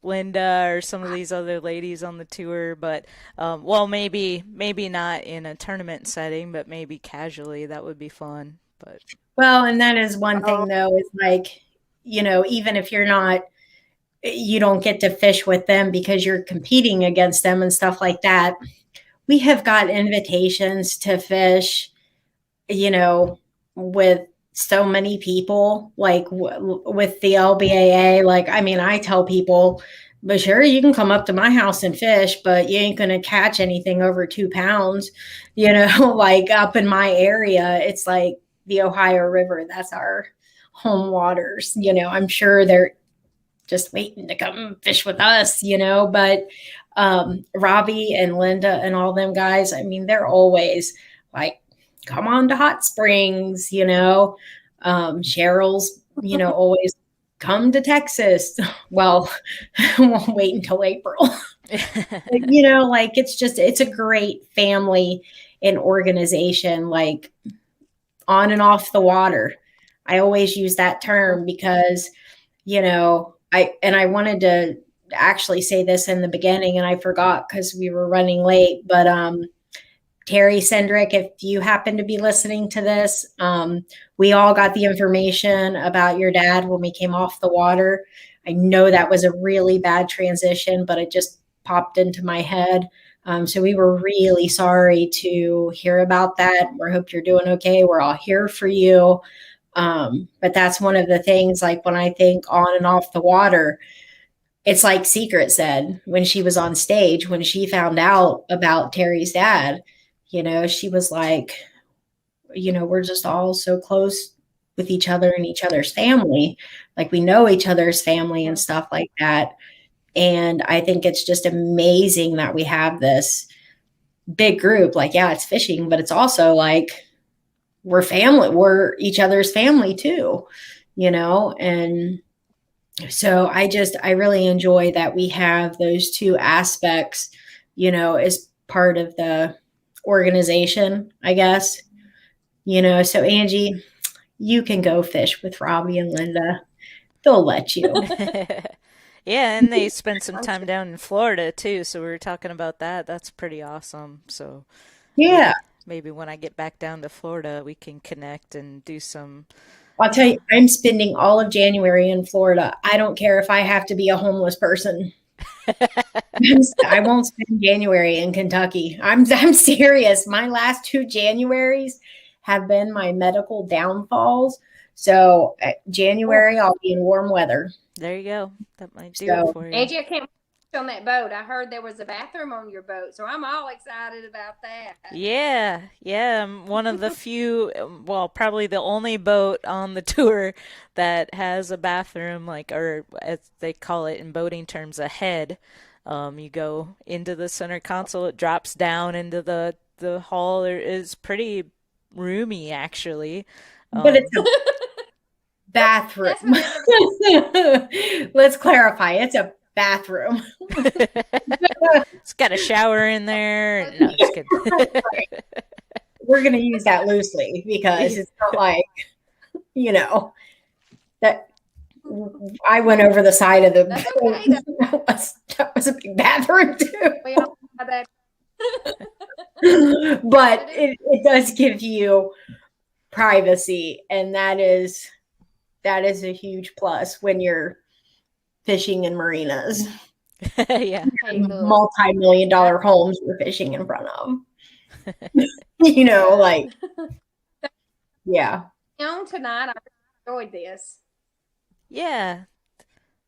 [SPEAKER 2] Linda or some of these other ladies on the tour, but well, maybe not in a tournament setting, but maybe casually. That would be fun. But
[SPEAKER 1] well, and that is one thing though, is like, even if you don't get to fish with them because you're competing against them and stuff like that. We have got invitations to fish, with so many people, like with the LBAA. Like, I mean, I tell people, but sure, you can come up to my house and fish, but you ain't going to catch anything over 2 pounds, like up in my area. It's like the Ohio River. That's our home waters. I'm sure they're just waiting to come fish with us, but Robbie and Linda and all them guys, I mean, they're always like, come on to Hot Springs, Cheryl's, always come to Texas. Well, won't wait until April. Like it's a great family and organization, like on and off the water. I always use that term because, I wanted to actually say this in the beginning and I forgot because we were running late, but Terry Sendrick, if you happen to be listening to this, we all got the information about your dad when we came off the water. I know that was a really bad transition, but it just popped into my head. So we were really sorry to hear about that. We hope you're doing okay. We're all here for you. But that's one of the things, like when I think on and off the water, it's like Secret said when she was on stage, when she found out about Terry's dad, she was like, we're just all so close with each other and each other's family. Like we know each other's family and stuff like that. And I think it's just amazing that we have this big group. Like, yeah, it's fishing, but it's also like we're family, we're each other's family too, and so I really enjoy that we have those two aspects, as part of the organization, I guess, so Angie, you can go fish with Robbie and Linda. They'll let you.
[SPEAKER 2] Yeah, and they spent some
[SPEAKER 3] I'm
[SPEAKER 2] time
[SPEAKER 3] sure.
[SPEAKER 2] down in Florida too, so we were talking about that. That's pretty awesome. So
[SPEAKER 1] Yeah.
[SPEAKER 2] maybe when I get back down to Florida, we can connect and do some.
[SPEAKER 1] I'll tell you, I'm spending all of January in Florida. I don't care if I have to be a homeless person. I won't spend January in Kentucky. I'm serious. My last two Januaries have been my medical downfalls. So
[SPEAKER 3] Oh,
[SPEAKER 1] January, I'll be in warm weather.
[SPEAKER 2] There you go. That might do it
[SPEAKER 1] So
[SPEAKER 2] for you.
[SPEAKER 3] Angie, I can't wait on that boat. I heard there was a bathroom on your boat, so I'm all excited about that.
[SPEAKER 2] Yeah, yeah, I'm one of the few, well, probably the only boat on the tour that has a bathroom, like, or as they call it in boating terms, a head. You go into the center console, it drops down into the hall. It is pretty roomy, actually.
[SPEAKER 1] but it's
[SPEAKER 2] Um,
[SPEAKER 1] a bathroom.
[SPEAKER 3] That's what everybody.
[SPEAKER 1] Let's clarify. It's a bathroom.
[SPEAKER 2] it's got a shower in there. No, just kidding.
[SPEAKER 1] We're going to use that loosely because it's not like, you know, that I went over the side of the
[SPEAKER 3] That's
[SPEAKER 1] boat.
[SPEAKER 3] okay.
[SPEAKER 1] That was a big bathroom too.
[SPEAKER 3] We all have that.
[SPEAKER 1] But it does give you privacy, and that is a huge plus when you're fishing in marinas.
[SPEAKER 2] Yeah.
[SPEAKER 3] Hey, look.
[SPEAKER 1] Multi-million
[SPEAKER 3] I,
[SPEAKER 1] dollar homes you're fishing in front of.
[SPEAKER 3] yeah.
[SPEAKER 1] Like, yeah.
[SPEAKER 3] On tonight, I enjoyed this.
[SPEAKER 2] Yeah.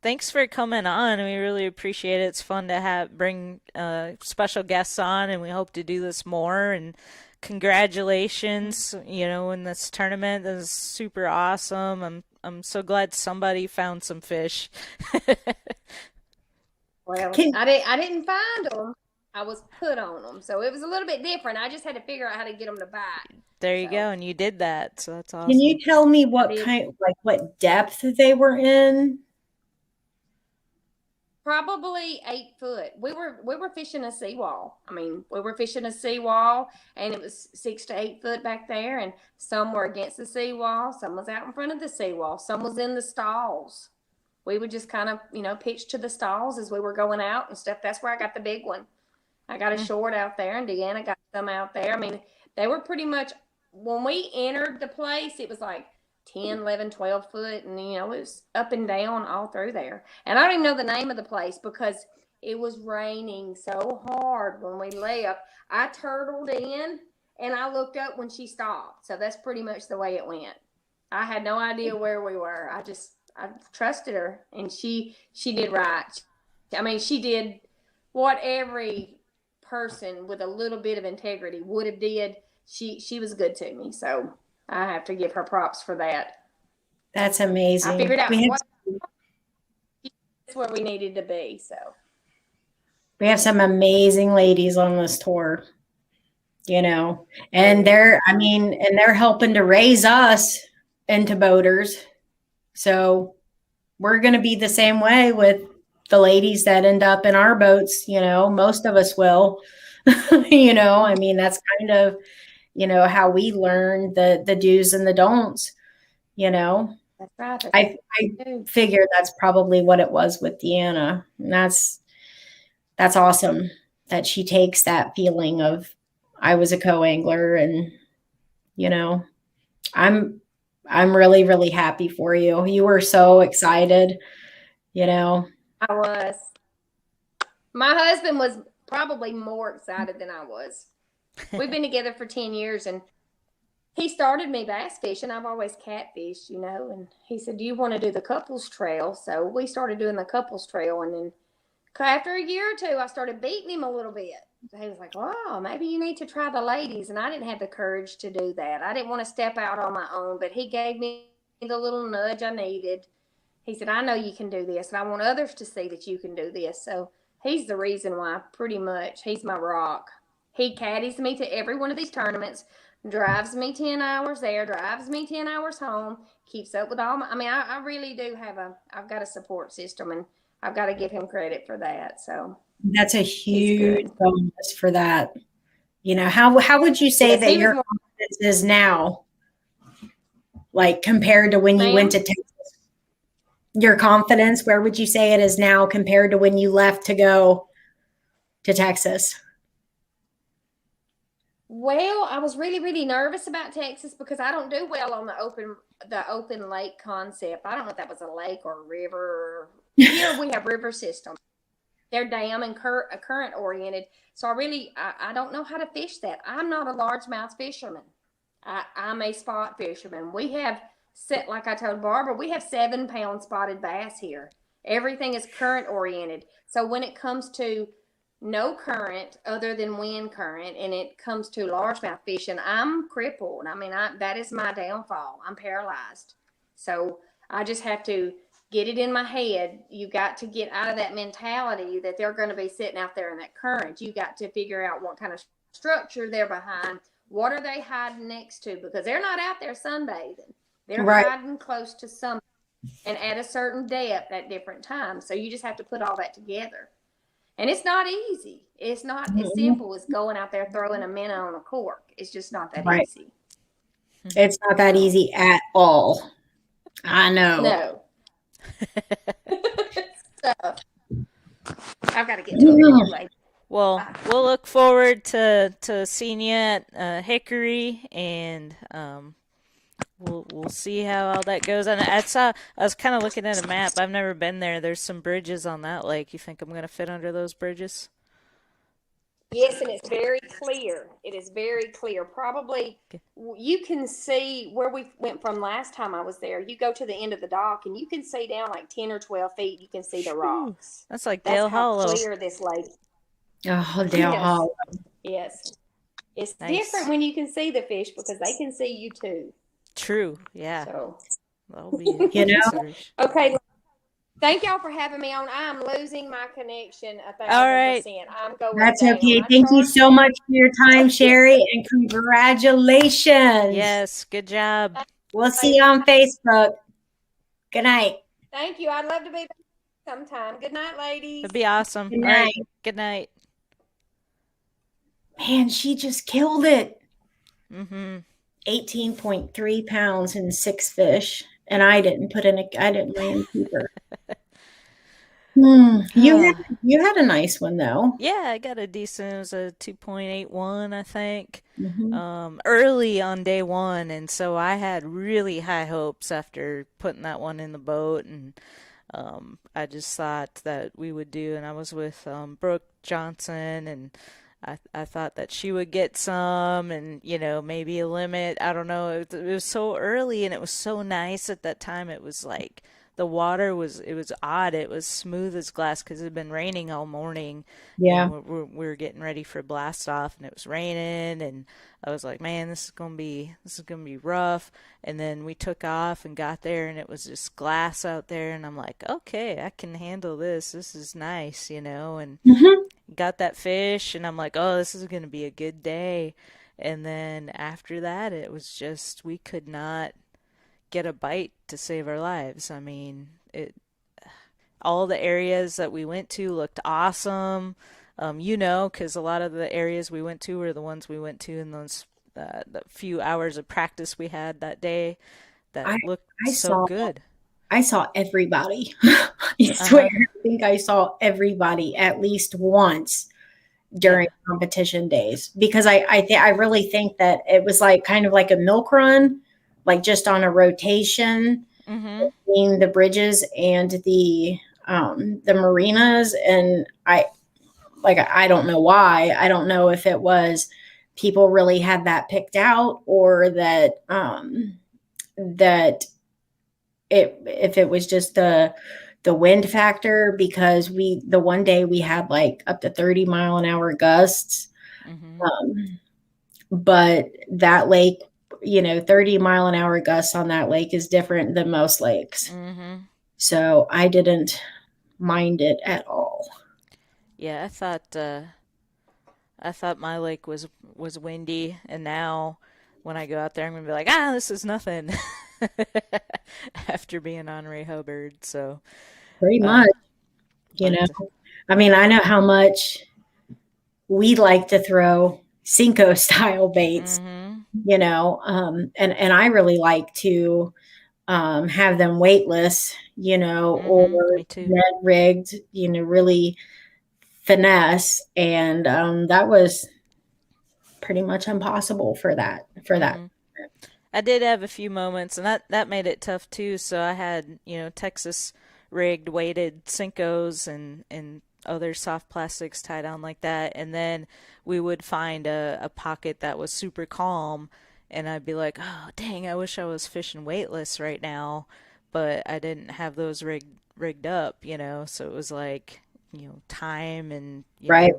[SPEAKER 2] Thanks for coming on. We really appreciate it. It's fun to have bring special guests on, and we hope to do this more. And congratulations, in this tournament. This is super awesome. I'm so glad somebody found some fish.
[SPEAKER 3] Well,
[SPEAKER 1] Can
[SPEAKER 3] I didn't find them. I was put on them, so it was a little bit different. I just had to figure out how to get them to bite.
[SPEAKER 2] There you go,
[SPEAKER 3] So
[SPEAKER 2] and you did that, so that's
[SPEAKER 1] can
[SPEAKER 2] awesome.
[SPEAKER 1] you tell me
[SPEAKER 3] I
[SPEAKER 1] what
[SPEAKER 3] did.
[SPEAKER 1] kind, like what depth they were in?
[SPEAKER 3] Probably 8 foot. We were fishing a seawall. I mean, we were fishing a seawall, and it was 6 to 8 foot back there. And some were against the seawall, some was out in front of the seawall, some was in the stalls. We would just kind of, pitch to the stalls as we were going out and stuff. That's where I got the big one. I got a
[SPEAKER 2] Mm.
[SPEAKER 3] short out there, and Deanna got some out there. I mean, they were pretty much, when we entered the place, it was like 10, 11, 12 foot, and it was up and down all through there. And I don't even know the name of the place because it was raining so hard when we left. I turtled in and I looked up when she stopped. So that's pretty much the way it went. I had no idea where we were. I trusted her, and she did right. I mean, she did what every person with a little bit of integrity would have did. She was good to me, so I have to give her props for that.
[SPEAKER 1] That's
[SPEAKER 3] I
[SPEAKER 1] amazing.
[SPEAKER 3] figured out
[SPEAKER 1] We have
[SPEAKER 3] what that's where we needed to be. So
[SPEAKER 1] we have some amazing ladies on this tour, you know,
[SPEAKER 3] oh
[SPEAKER 1] and
[SPEAKER 3] yeah,
[SPEAKER 1] they're helping to raise us into boaters. So we're going to be the same way with the ladies that end up in our boats, most of us will. I mean, that's kind of, how we learn the do's and the don'ts, you know.
[SPEAKER 3] that's right. That's
[SPEAKER 1] I
[SPEAKER 3] true.
[SPEAKER 1] figure that's probably what it was with Deanna. And that's awesome that she takes that feeling of I was a co-angler, and you know, I'm I'm really, really happy for you. You were so excited, you know.
[SPEAKER 3] I was. My husband was probably more excited than I was. We've been together for 10 years, and he started me bass fishing. I've always catfished, and he said, "Do you want to do the couples trail?" So we started doing the couples trail, and then after a year or two, I started beating him a little bit. He was like, "Oh, maybe you need to try the ladies," and I didn't have the courage to do that. I didn't want to step out on my own, but he gave me the little nudge I needed. He said, "I know you can do this, and I want others to see that you can do this." So he's the reason why, pretty much. He's my rock. He caddies me to every one of these tournaments, drives me 10 hours there, drives me 10 hours home, keeps up with all my, I really do I've got a support system, and I've got to give him credit for that. So
[SPEAKER 1] that's a huge bonus for that. How would you say that your confidence is now, like compared to when you went to Texas? Your confidence, where would you say it is now compared to when you left to go to Texas?
[SPEAKER 3] Well, I was really, really nervous about Texas because I don't do well on the open lake concept. I don't know if that was a lake or a river. Here we have river systems. They're dam and current oriented. So I don't know how to fish that. I'm not a largemouth fisherman. I'm a spot fisherman. We have like I told Barbara, we have 7-pound spotted bass here. Everything is current oriented. So when it comes to no current other than wind current, and it comes to largemouth fishing, I'm crippled. That is my downfall. I'm paralyzed. So I just have to get it in my head. You got to get out of that mentality that they're going to be sitting out there in that current. You got to figure out what kind of structure they're behind. What are they hiding next to? Because they're not out there sunbathing. They're hiding close to something and at a certain depth at different times. So you just have to put all that together. And it's not easy. It's not as simple as going out there throwing a minnow on a cork. It's just not that easy.
[SPEAKER 1] It's not that easy at all. I know.
[SPEAKER 3] No. So, I've got to get to it later.
[SPEAKER 2] Well, we'll look forward to seeing you at Hickory, and we'll see how all that goes. And I was kind of looking at a map. I've never been there. There's some bridges on that lake. You think I'm going to fit under those bridges?
[SPEAKER 3] Yes, and it's very clear. It is very clear. Probably you can see where we went from last time I was there. You go to the end of the dock, and you can see down like 10 or 12 feet. You can see the rocks.
[SPEAKER 2] That's like Dale Hollow.
[SPEAKER 3] That's how clear this lake.
[SPEAKER 1] Oh, Dale Hollow.
[SPEAKER 3] Yes. It's different when you can see the fish because they can see you too.
[SPEAKER 2] True. Yeah.
[SPEAKER 3] So
[SPEAKER 2] that'll be
[SPEAKER 3] Okay. Thank y'all for having me on. I'm losing my connection 1,000%.
[SPEAKER 2] All right.
[SPEAKER 3] I'm going
[SPEAKER 1] That's
[SPEAKER 3] down.
[SPEAKER 1] okay. Thank you so much for your time, Sherry, and congratulations.
[SPEAKER 2] Yes, good job.
[SPEAKER 1] We'll see you on Facebook. Good night.
[SPEAKER 3] Thank you. I'd love to be back sometime. Good night, ladies.
[SPEAKER 2] That'd be awesome.
[SPEAKER 1] Good
[SPEAKER 2] All
[SPEAKER 1] night.
[SPEAKER 2] right. Good night.
[SPEAKER 1] Man, she just killed it.
[SPEAKER 2] 18.3
[SPEAKER 1] pounds and 6 fish, and I didn't land keeper. You had a nice one though.
[SPEAKER 2] Yeah, I got a decent. It was a 2.81, I think. Early on day one, and so I had really high hopes after putting that one in the boat, and I just thought that we would do. And I was with Brooke Johnson, and I thought that she would get some, and maybe a limit. I don't know. It was so early, and it was so nice at that time. It was like the water was odd. It was smooth as glass because it had been raining all morning.
[SPEAKER 1] Yeah,
[SPEAKER 2] we were getting ready for blast off, and it was raining, and I was like, man, this is gonna be rough. And then we took off and got there, and it was just glass out there, and I'm like, okay, I can handle this. This is nice, and got that fish, and I'm like, oh, this is gonna be a good day. And then after that, it was just we could not get a bite to save our lives. I mean, all the areas that we went to looked awesome. Because a lot of the areas we went to were the ones we went to in those the few hours of practice we had that day that looked so good.
[SPEAKER 1] I saw everybody. I swear, I think I saw everybody at least once during competition days, because I really think that it was like kind of like a milk run, like just on a rotation between the bridges and the marinas. And I don't know why. I don't know if it was people really had that picked out, or that that if it was just the wind factor, because the one day we had like up to 30-mile-an-hour gusts.
[SPEAKER 2] Mm-hmm.
[SPEAKER 1] But that lake, 30-mile-an-hour gusts on that lake is different than most lakes.
[SPEAKER 2] Mm-hmm.
[SPEAKER 1] So I didn't mind it at all.
[SPEAKER 2] Yeah, I thought my lake was windy, and now when I go out there, I'm gonna be like, this is nothing. After being on Ray Hubbard, so
[SPEAKER 1] Pretty
[SPEAKER 2] uh,
[SPEAKER 1] much,
[SPEAKER 2] but
[SPEAKER 1] I mean, I know how much we like to throw Cinco style baits,
[SPEAKER 2] mm-hmm.
[SPEAKER 1] and I really like to have them weightless, or
[SPEAKER 2] Mm-hmm. Me too.
[SPEAKER 1] net rigged, really finesse. And that was pretty much impossible for that.
[SPEAKER 2] Mm-hmm. I did have a few moments, and that made it tough too. So I had, Texas rigged weighted Cincos and other soft plastics tied on like that, and then we would find a pocket that was super calm, and I'd be like, oh dang, I wish I was fishing weightless right now, but I didn't have those rigged up, So it was like, time and
[SPEAKER 1] Right.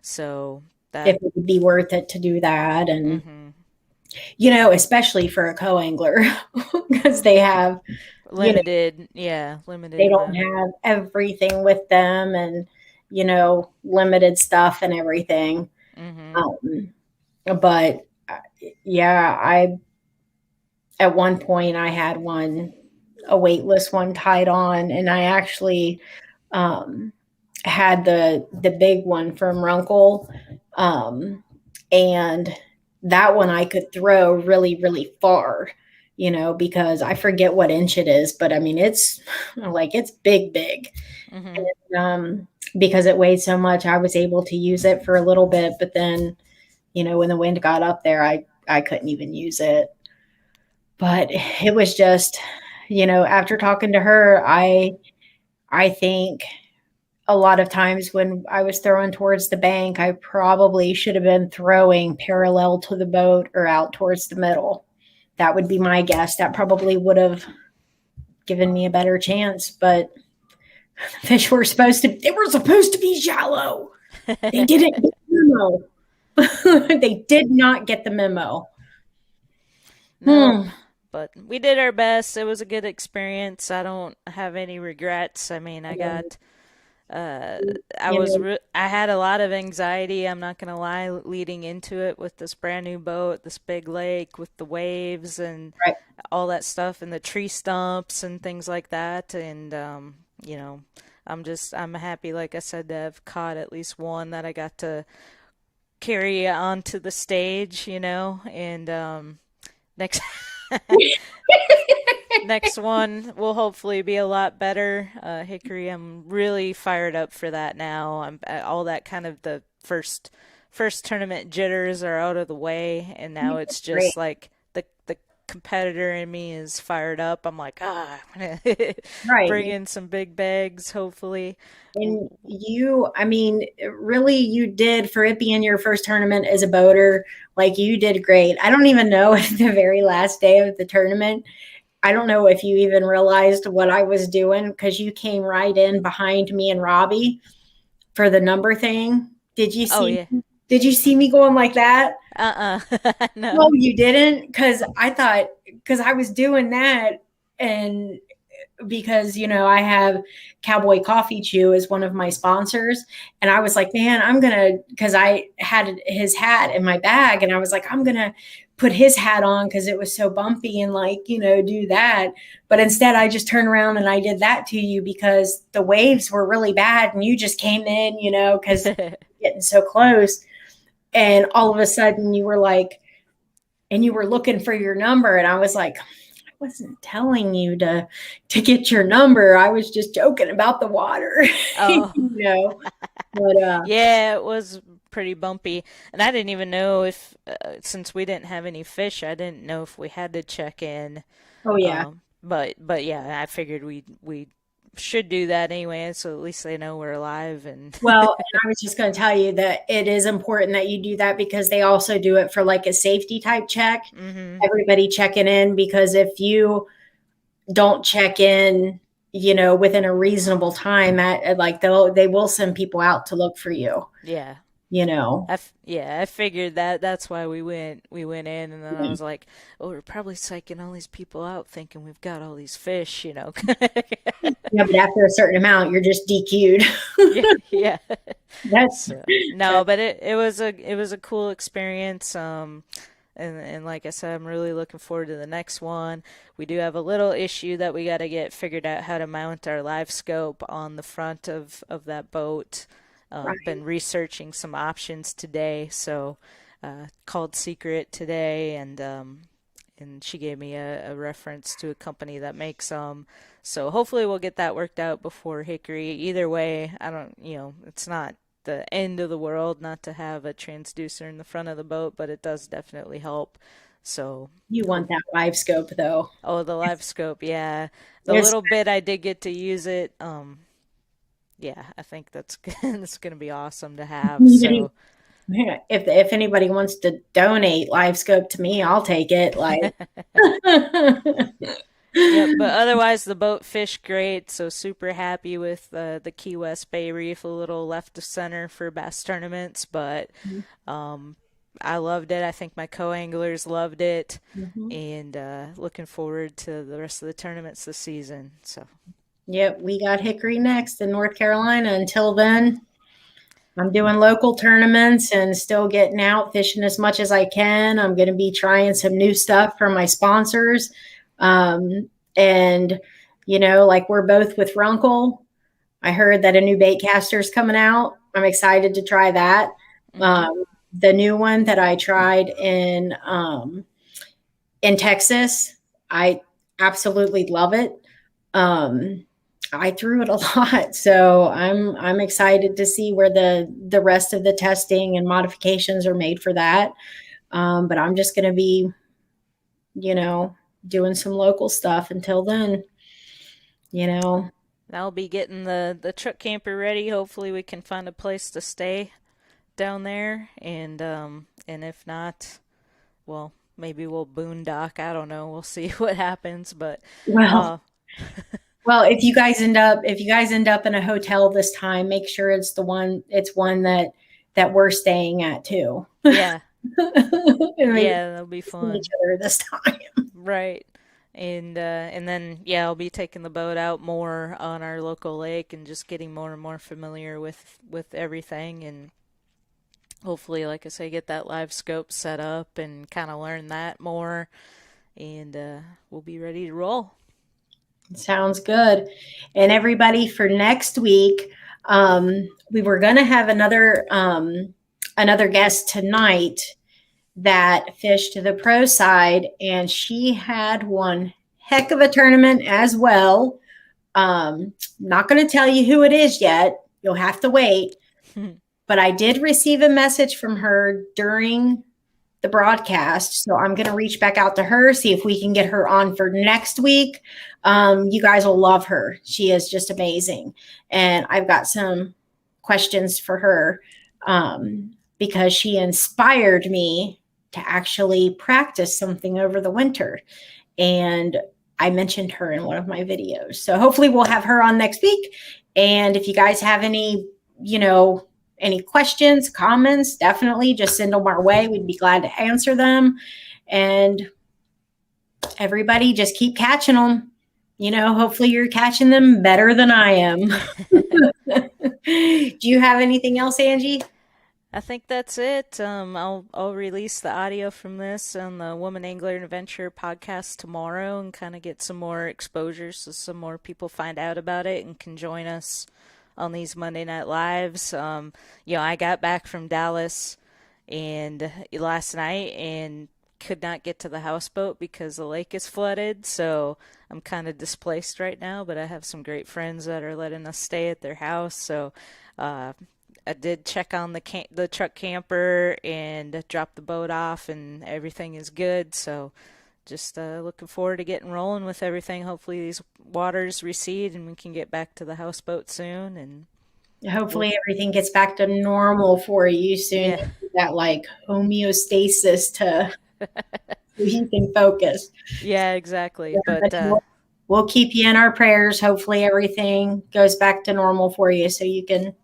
[SPEAKER 2] so
[SPEAKER 1] If
[SPEAKER 2] that.
[SPEAKER 1] it would be worth it to do that. And,
[SPEAKER 2] Mm-hmm.
[SPEAKER 1] especially for a co-angler, because they have,
[SPEAKER 2] Limited
[SPEAKER 1] they don't
[SPEAKER 2] amount of.
[SPEAKER 1] have everything with them, and, limited stuff and everything.
[SPEAKER 2] Mm-hmm.
[SPEAKER 1] But yeah, at one point I had a weightless one tied on, and I actually had the big one from Runkle, and that one I could throw really, really far, because I forget what inch it is, but I mean it's like it's big.
[SPEAKER 2] Mm-hmm.
[SPEAKER 1] And, because it weighed so much, I was able to use it for a little bit, but then, when the wind got up there, I couldn't even use it. But it was just, after talking to her, I think a lot of times when I was throwing towards the bank, I probably should have been throwing parallel to the boat or out towards the middle. That would be my guess. That probably would have given me a better chance, but fish they were supposed to be shallow. They didn't get the memo. They did not get the memo.
[SPEAKER 2] Nope. But we did our best. It was a good experience. I don't have any regrets. I mean, I got uh I had a lot of anxiety, I'm not gonna lie, leading into it with this brand new boat, this big lake with the waves and
[SPEAKER 1] Right.
[SPEAKER 2] all that stuff and the tree stumps and things like that. And I'm happy, like I said, to have caught at least one that I got to carry onto the stage, and next next one will hopefully be a lot better. Hickory, I'm really fired up for that now. I'm all that kind of the first tournament jitters are out of the way, and now it's
[SPEAKER 1] Great.
[SPEAKER 2] just like the competitor in me is fired up. I'm like, I'm gonna
[SPEAKER 1] Right.
[SPEAKER 2] bring in some big bags, hopefully.
[SPEAKER 1] And I mean, really, you did, for it being your first tournament as a boater, like you did great. I don't even know if the very last day of the tournament, I don't know if you even realized what I was doing, because you came right in behind me and Robbie for the number thing.
[SPEAKER 2] Oh yeah.
[SPEAKER 1] Did you see me going like that?
[SPEAKER 2] No.
[SPEAKER 1] No, you didn't, because I was doing that, and because I have Cowboy Coffee Chew as one of my sponsors, and I was like, man, because I had his hat in my bag, and I was like, I'm gonna put his hat on because it was so bumpy, and do that. But instead I just turned around and I did that to you because the waves were really bad, and you just came in, because getting so close, and all of a sudden you were like, and you were looking for your number, and I was like, I wasn't telling you to get your number. I was just joking about the water.
[SPEAKER 2] Oh.
[SPEAKER 1] But
[SPEAKER 2] Yeah, it was pretty bumpy, and I didn't even know if, since we didn't have any fish, I didn't know if we had to check in.
[SPEAKER 1] oh yeah.
[SPEAKER 2] But yeah, I figured we should do that anyway, so at least they know we're alive. And
[SPEAKER 1] Well, and I was just going to tell you that it is important that you do that because they also do it for like a safety type check.
[SPEAKER 2] hmm
[SPEAKER 1] Everybody checking in, because if you don't check in, within a reasonable time, at like they will send people out to look for you.
[SPEAKER 2] yeah.
[SPEAKER 1] You know.
[SPEAKER 2] Yeah, I figured that that's why we went in, and then I was like, oh, we're probably psyching all these people out thinking we've got all these fish, you know.
[SPEAKER 1] Yeah, but after a certain amount, you're just DQ'd.
[SPEAKER 2] Yeah, yeah.
[SPEAKER 1] That's
[SPEAKER 2] So no, but it was a cool experience. And like I said, I'm really looking forward to the next one. We do have a little issue that we got to get figured out how to mount our live scope on the front of that boat.
[SPEAKER 1] right.
[SPEAKER 2] Been researching some options today, so called Secret today, and she gave me a reference to a company that makes them. So hopefully we'll get that worked out before Hickory. Either way, I don't, it's not the end of the world not to have a transducer in the front of the boat, but it does definitely help. So,
[SPEAKER 1] You
[SPEAKER 2] hope,
[SPEAKER 1] want that live scope though.
[SPEAKER 2] oh, the live scope, yeah. The
[SPEAKER 1] It's
[SPEAKER 2] little bit I did get to use it, yeah, I think that's that's gonna be awesome to have. So,
[SPEAKER 1] if anybody wants to donate live scope to me, I'll take it. Like,
[SPEAKER 2] yep, but otherwise the boat fished great, so super happy with the Key West Bay Reef, a little left of center for bass tournaments, but um, I loved it. I think my co-anglers loved it,
[SPEAKER 1] Mhm.
[SPEAKER 2] and looking forward to the rest of the tournaments this season. So,
[SPEAKER 1] Yep, we got Hickory next in North Carolina. Until then, I'm doing local tournaments and still getting out fishing as much as I can. I'm going to be trying some new stuff for my sponsors. And, like we're both with Runkle. I heard that a new bait caster is coming out. I'm excited to try that.
[SPEAKER 2] hmm
[SPEAKER 1] The new one that I tried in Texas, I absolutely love it. Um, I threw it a lot, so I'm excited to see where the rest of the testing and modifications are made for that. But I'm just going to be, you know, doing some local stuff until then. You know,
[SPEAKER 2] I'll be getting the truck camper ready. Hopefully, we can find a place to stay down there, and if not, well, maybe we'll boondock. I don't know. We'll see what happens, but
[SPEAKER 1] well,
[SPEAKER 2] uh,
[SPEAKER 1] well, if you guys end up in a hotel this time, make sure it's one that we're staying at too.
[SPEAKER 2] yeah,
[SPEAKER 1] And maybe
[SPEAKER 2] yeah, that'll be
[SPEAKER 1] see each
[SPEAKER 2] fun.
[SPEAKER 1] other this time.
[SPEAKER 2] Right. And then yeah, I'll be taking the boat out more on our local lake and just getting more and more familiar with everything, and hopefully, like I say, get that live scope set up and kind of learn that more, and we'll be ready to roll.
[SPEAKER 1] Sounds good. And everybody, for next week, we were going to have another guest tonight that fished the pro side, and she had one heck of a tournament as well. Not going to tell you who it is yet. You'll have to wait. But I did receive a message from her during the broadcast. So I'm going to reach back out to her, see if we can get her on for next week. You guys will love her. She is just amazing. And I've got some questions for her because she inspired me to actually practice something over the winter. And I mentioned her in one of my videos. So hopefully we'll have her on next week. And if you guys have any questions, comments, definitely just send them our way. We'd be glad to answer them. And everybody just keep catching them. Hopefully you're catching them better than I am. Do you have anything else, Angie?
[SPEAKER 2] I think that's it. I'll release the audio from this on the Woman Angler Adventure podcast tomorrow and kind of get some more exposure so some more people find out about it and can join us on these Monday Night Lives. I got back from Dallas and last night and could not get to the houseboat because the lake is flooded. So I'm kind of displaced right now, but I have some great friends that are letting us stay at their house. So uh, I did check on the truck camper and drop the boat off, and everything is good. So just looking forward to getting rolling with everything. Hopefully these waters recede and we can get back to the houseboat soon. And
[SPEAKER 1] Hopefully everything gets back to normal for you soon.
[SPEAKER 2] yeah,
[SPEAKER 1] That like homeostasis to so you can focus.
[SPEAKER 2] yeah, exactly.
[SPEAKER 1] Yeah,
[SPEAKER 2] But
[SPEAKER 1] we'll keep you in our prayers. Hopefully everything goes back to normal for you so you can,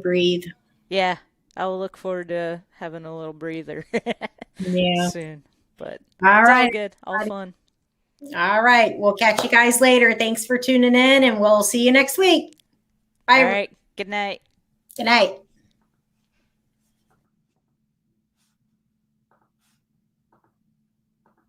[SPEAKER 1] breathe.
[SPEAKER 2] yeah, I will look forward to having a little breather
[SPEAKER 1] Yeah.
[SPEAKER 2] soon. But
[SPEAKER 1] All
[SPEAKER 2] it's all
[SPEAKER 1] right.
[SPEAKER 2] good, all fun.
[SPEAKER 1] All right. We'll catch you guys later. Thanks for tuning in, and we'll see you next week. Bye.
[SPEAKER 2] All right, good night.
[SPEAKER 1] Good night.